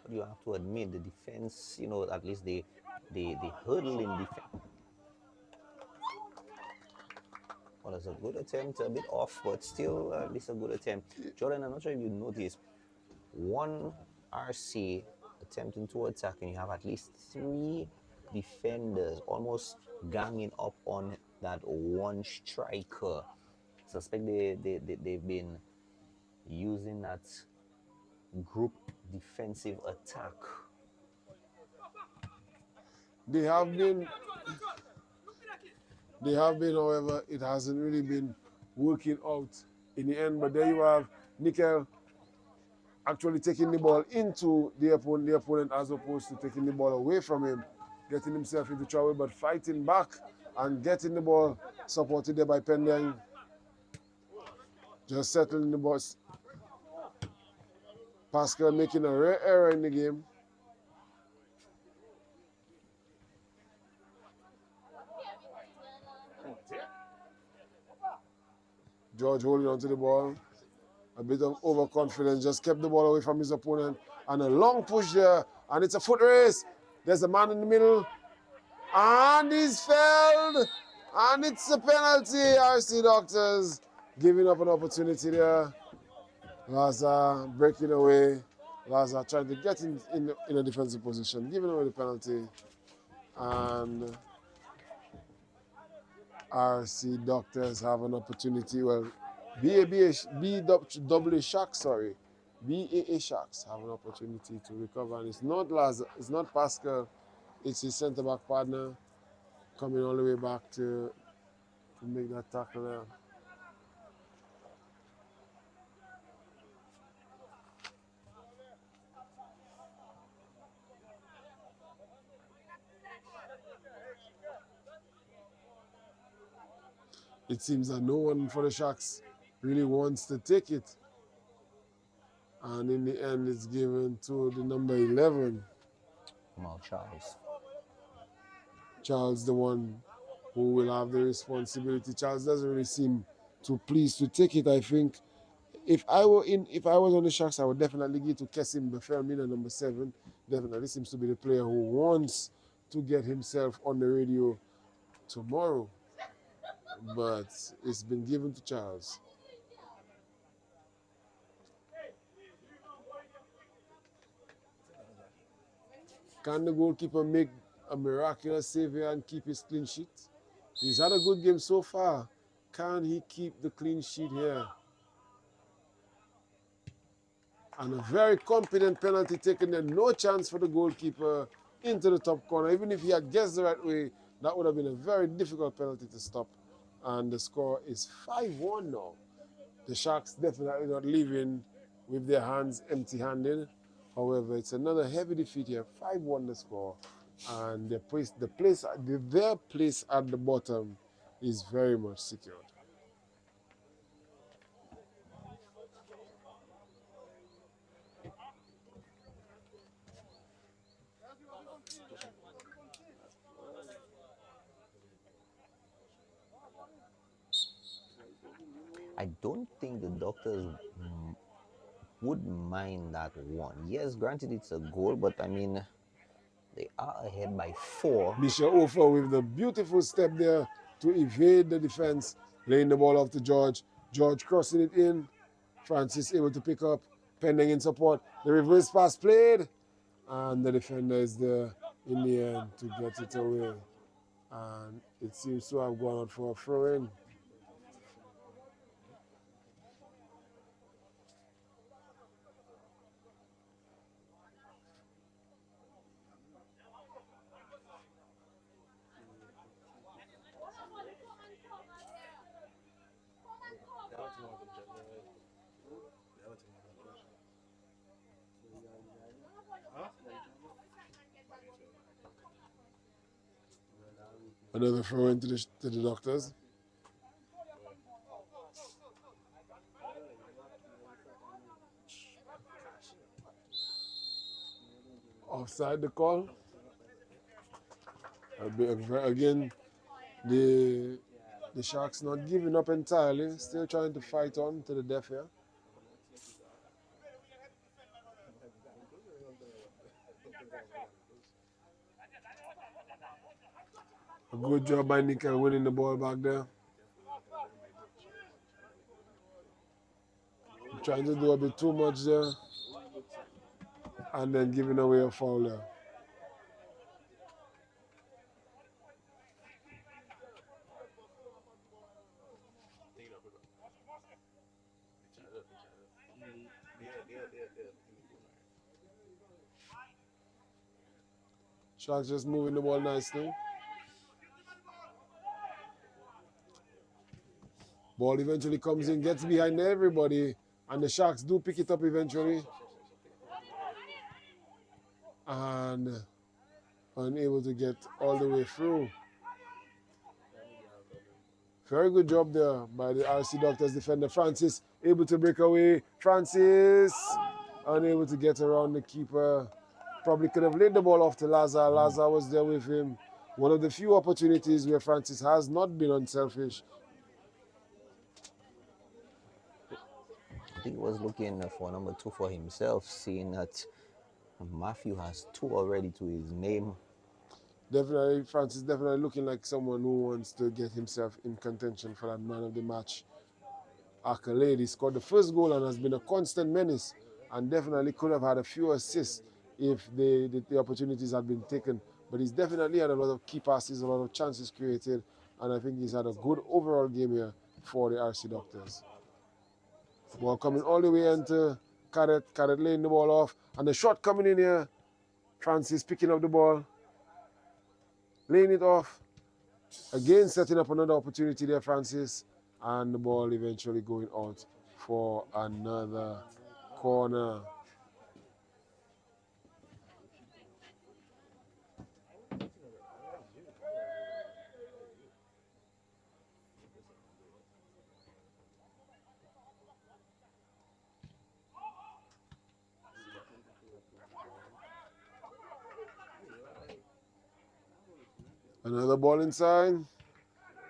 But you have to admit the defense, you know, at least the hurdle in defense. Well, it's a good attempt, a bit off, but still at least a good attempt. Jordan, I'm not sure if you noticed, one RC attempting to attack, and you have at least 3 defenders almost ganging up on that one striker. Suspect they've been using that group defensive attack. They have been, however, it hasn't really been working out in the end. But there you have Nickel actually taking the ball into the opponent as opposed to taking the ball away from him, getting himself into trouble, but fighting back and getting the ball supported there by Pending. Just settling the boss. Pascal making a rare error in the game. George holding on to the ball. A bit of overconfidence, just kept the ball away from his opponent. And a long push there, and it's a foot race. There's a man in the middle, and he's failed. And it's a penalty. RC Doctors giving up an opportunity there. Laza breaking away. Laza trying to get in a defensive position, giving away the penalty. And RC Doctors have an opportunity. Well, BAA Sharks, sorry. BAA Sharks have an opportunity to recover. And it's not Laza, it's not Pascal, it's his centre back partner coming all the way back to make that tackle there. It seems that no one for the Sharks really wants to take it. And in the end, it's given to the number 11. Charles. Charles, the one who will have the responsibility. Charles doesn't really seem too pleased to take it. I think if I was on the Sharks, I would definitely give to Kessim Befermina, number 7. Definitely seems to be the player who wants to get himself on the radio tomorrow. But it's been given to Charles. Can the goalkeeper make a miraculous save here and keep his clean sheet? He's had a good game so far. Can he keep the clean sheet here? And a very competent penalty taken there. No chance for the goalkeeper into the top corner. Even if he had guessed the right way, that would have been a very difficult penalty to stop. And the score is 5-1 now. The Sharks definitely not leaving with their hands empty-handed. However, it's another heavy defeat here. 5-1 the score. And their place at the bottom is very much secured. I don't think the Doctors would mind that one. Yes, granted it's a goal, but I mean, they are ahead by 4. Misha Ofer with the beautiful step there to evade the defense, laying the ball off to George. George crossing it in. Francis able to pick up, pending in support. The reverse pass played, and the defender is there in the end to get it away. And it seems to have gone out for a throw-in. Another throw into the Doctors. Offside the call. Again, the Sharks not giving up entirely, still trying to fight on to the death here. A good job by Nickel winning the ball back there. Trying to do a bit too much there. And then giving away a foul there. Sharks just moving the ball nicely. Ball eventually comes in, gets behind everybody, and the Sharks do pick it up eventually. And unable to get all the way through. Very good job there by the RC Doctors defender. Francis able to break away. Francis unable to get around the keeper. Probably could have laid the ball off to Laza. Laza was there with him. One of the few opportunities where Francis has not been unselfish. he was looking for number 2 for himself, seeing that Matthew has 2 already to his name. Definitely, Francis definitely looking like someone who wants to get himself in contention for that man of the match accolade. He scored the first goal and has been a constant menace, and definitely could have had a few assists if the opportunities had been taken. But he's definitely had a lot of key passes, a lot of chances created, and I think he's had a good overall game here for the RC Doctors. Ball coming all the way into Cadet. Cadet laying the ball off, and the shot coming in here. Francis picking up the ball, laying it off. Again, setting up another opportunity there, Francis. And the ball eventually going out for another corner. Another ball inside.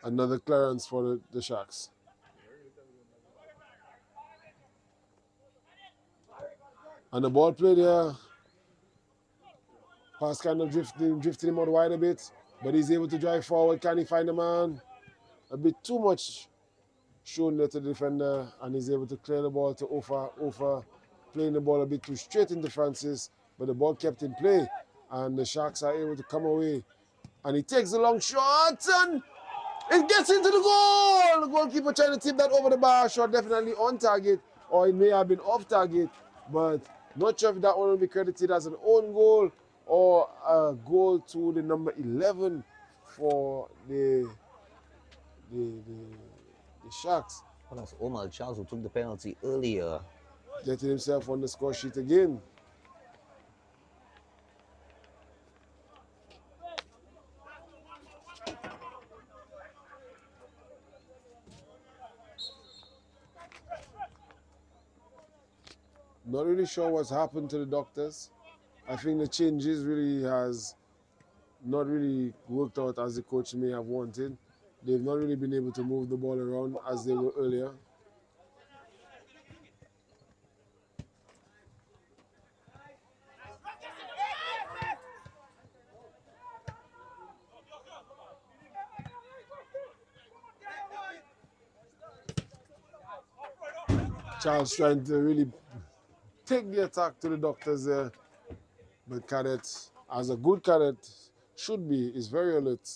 Another clearance for the Sharks. And the ball played here. Pass kind of drifting him out wide a bit. But he's able to drive forward. Can he find the man? A bit too much shown there to the defender. And he's able to clear the ball to Ofa. Ofa playing the ball a bit too straight into Francis. But the ball kept in play. And the Sharks are able to come away. And he takes the long shot. And it gets into the goal! The goalkeeper trying to tip that over the bar. Shot definitely on target, or it may have been off target, but not sure if that one will be credited as an own goal or a goal to the number 11 for the Sharks. Well, that's Omar Charles who took the penalty earlier. Getting himself on the score sheet again. Not really sure what's happened to the Doctors. I think the changes really has not really worked out as the coach may have wanted. They've not really been able to move the ball around as they were earlier. Charles trying to really take the attack to the Doctors there. But Cadet, as a good Cadet should be, is very alert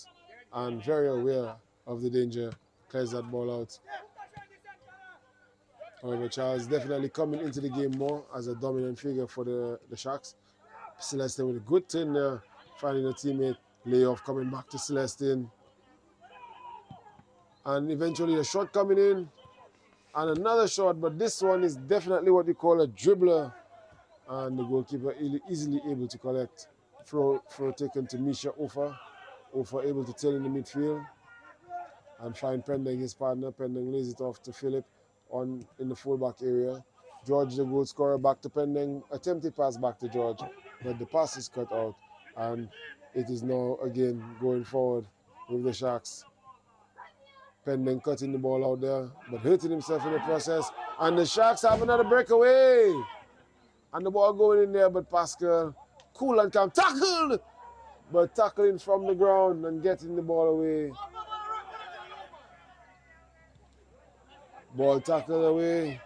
and very aware of the danger. Clears that ball out. However, Charles definitely coming into the game more as a dominant figure for the Sharks. Celestine with a good turn there, finding a teammate. Layoff coming back to Celestine. And eventually a shot coming in. And another shot, but this one is definitely what you call a dribbler. And the goalkeeper easily able to collect. Throw taken to Misha Ofa. Ofa able to turn in the midfield and find Pending, his partner. Pending lays it off to Philip in the fullback area. George, the goal scorer, back to Pending. Attempted pass back to George, but the pass is cut out. And it is now again going forward with the Sharks. Pending cutting the ball out there, but hurting himself in the process. And the Sharks have another breakaway. And the ball going in there, but Pascal, cool and calm, tackled! But tackling from the ground and getting the ball away. Ball tackled away.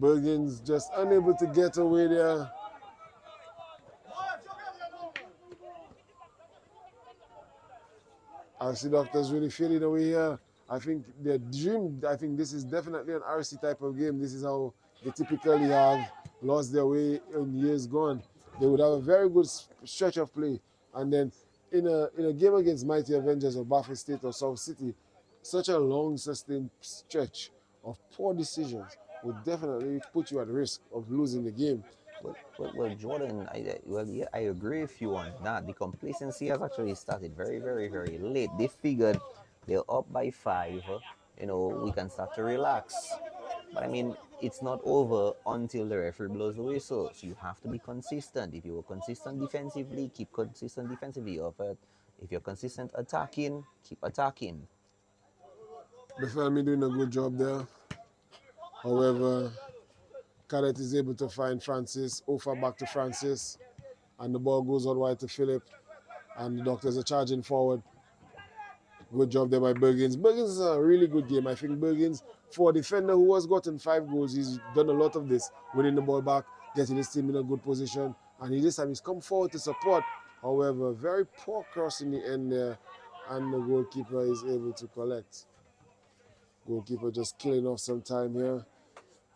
Bergens just unable to get away there. RC Doctors really feeling away here. I think their dream, I think this is definitely an RC type of game. This is how they typically have lost their way in years gone. They would have a very good stretch of play. And then in a game against Mighty Avengers or Baffin State or South City, such a long sustained stretch of poor decisions would definitely put you at risk of losing the game. Well, Jordan, I agree with you on that. The complacency has actually started very, very, very late. They figured they're up by 5, we can start to relax. But I mean, it's not over until the referee blows the whistle. So you have to be consistent. If you were consistent defensively, keep consistent defensively. If you're consistent attacking, keep attacking. The family doing a good job there. However, Cadet is able to find Francis, offer back to Francis, and the ball goes out wide to Philip, and the Doctors are charging forward. Good job there by Bergins. Bergins is a really good game. I think Bergins, for a defender who has gotten 5 goals, he's done a lot of this, winning the ball back, getting his team in a good position, and this time he's come forward to support. However, very poor cross in the end there, and the goalkeeper is able to collect. Goalkeeper just killing off some time here.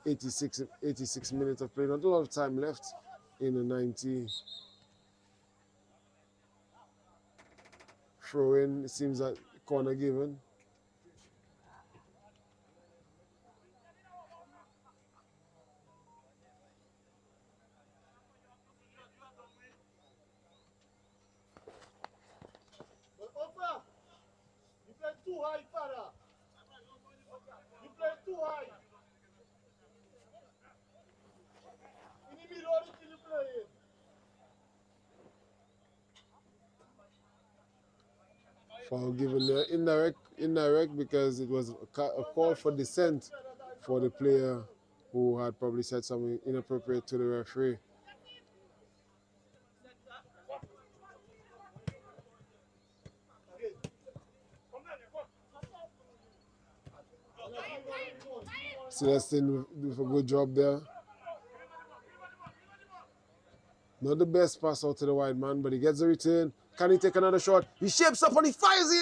86 minutes of play, not a lot of time left in the 90. Throw in, it seems that corner given. You play too high, father. You play too high. In the middle of the field you playing. Foul given there, indirect because it was a call for dissent for the player who had probably said something inappropriate to the referee. Celestine with a good job there. Not the best pass out to the wide man, but he gets the return. Can he take another shot? He shapes up and he fires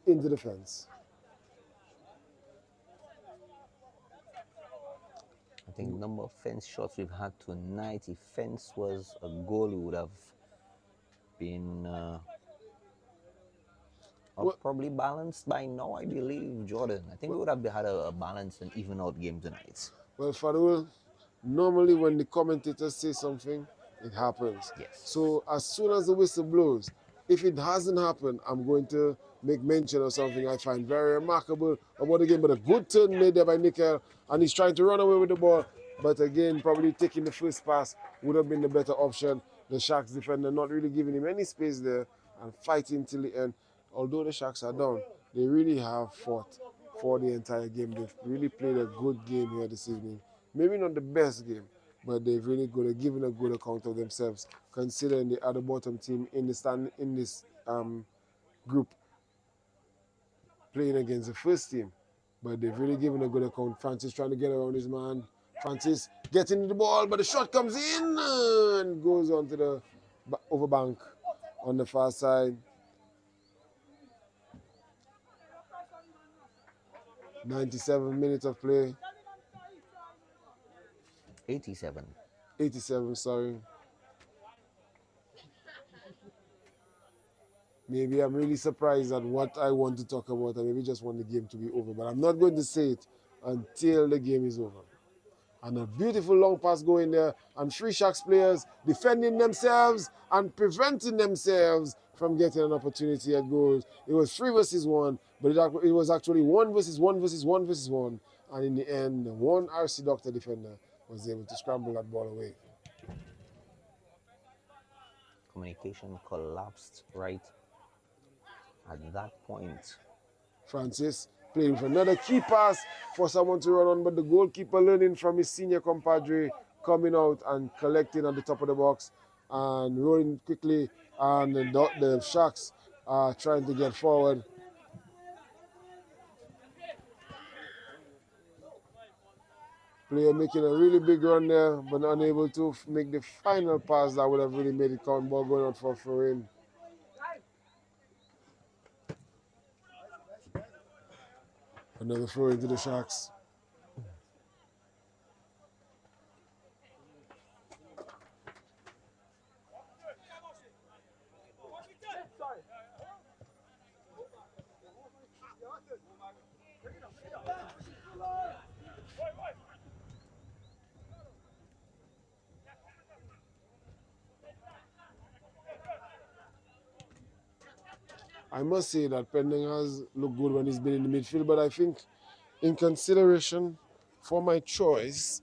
into the fence. I think number of fence shots we've had tonight, if fence was a goal, we would have been probably balanced by now, I believe, Jordan. I think we would have had a balanced and even out game tonight. Well, Fadul, normally when the commentators say something, it happens. Yes. So as soon as the whistle blows, if it hasn't happened, I'm going to make mention of something I find very remarkable about the game. But a good turn made there by Nickel, and he's trying to run away with the ball. But again, probably taking the first pass would have been the better option. The Sharks defender not really giving him any space there and fighting till the end. Although the Sharks are down, they really have fought for the entire game. They've really played a good game here this evening. Maybe not the best game, but they've really given a good account of themselves, considering they are the bottom team in this group playing against the first team. But they've really given a good account. Francis trying to get around his man. Francis getting the ball, but the shot comes in and goes onto the overbank on the far side. 97 minutes of play. 87. 87, sorry. Maybe I'm really surprised at what I want to talk about. I maybe just want the game to be over, but I'm not going to say it until the game is over. And a beautiful long pass going there, and 3 Sharks players defending themselves and preventing themselves from getting an opportunity at goals. It was 3 versus 1, but it was actually 1 versus 1 versus 1 versus 1. And in the end, the one RC Doctor defender was able to scramble that ball away. Communication collapsed right at that point. Francis playing for another key pass for someone to run on, but the goalkeeper learning from his senior compadre, coming out and collecting at the top of the box and rolling quickly, and the Sharks are trying to get forward. Player making a really big run there, but unable to make the final pass that would have really made it count. Ball going out for Foreign. Another throw into the Sharks. I must say that Pending has looked good when he's been in the midfield, but I think in consideration for my choice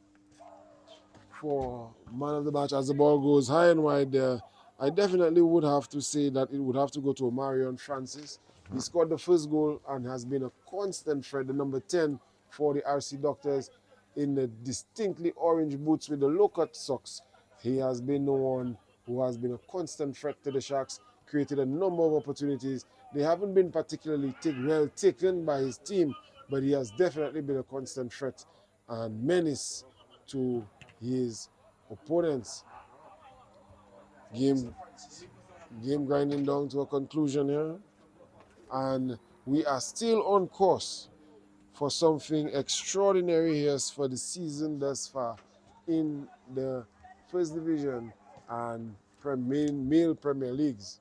for man of the match as the ball goes high and wide there, I definitely would have to say that it would have to go to Marion Francis He scored the first goal and has been a constant threat, the number 10 for the RC Doctors in the distinctly orange boots with the low-cut socks. He has been the one who has been a constant threat to the Sharks, created a number of opportunities. They haven't been particularly well taken by his team, but he has definitely been a constant threat and menace to his opponents. Game grinding down to a conclusion here, and we are still on course for something extraordinary here for the season thus far in the First Division and male Premier Leagues.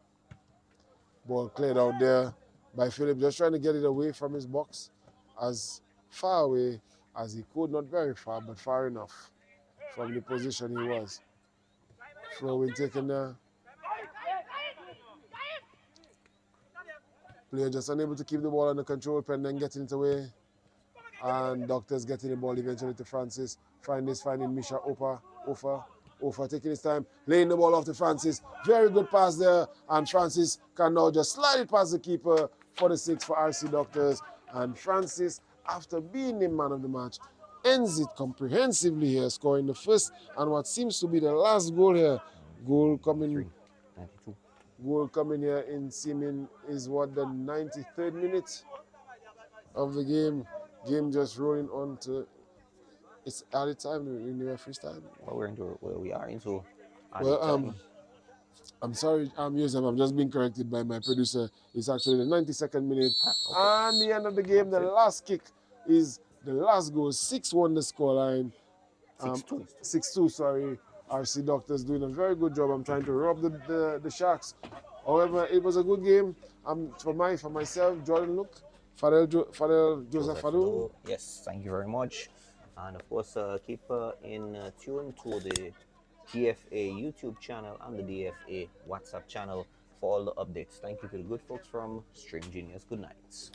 Ball cleared out there by Philip, just trying to get it away from his box, as far away as he could, not very far, but far enough from the position he was. Throw in taken there. Player just unable to keep the ball under control, Pending getting it away. And Doctors getting the ball eventually to Francis. Finding Misha Ofa taking his time, laying the ball off to Francis. Very good pass there. And Francis can now just slide it past the keeper for the 6 for RC Doctors. And Francis, after being the man of the match, ends it comprehensively here, scoring the first and what seems to be the last goal here. Goal coming here in seeming is what, the 93rd minute of the game. Game just rolling on to it's added time in the referee's time. Well, we are into well, I'm sorry, Yusuf, I'm just being corrected by my producer. It's actually the 92nd minute. Okay. And the end of the game, the last kick is the last goal. 6-1 the scoreline. 6-2, sorry. RC Doctors doing a very good job. I'm trying to rob the Sharks. However, it was a good game. For myself, Jordan Luke, Fadel Joseph Fadul. Yes, thank you very much. And of course, keep in tune to the DFA YouTube channel and the DFA WhatsApp channel for all the updates. Thank you to the good folks from String Genius. Good night.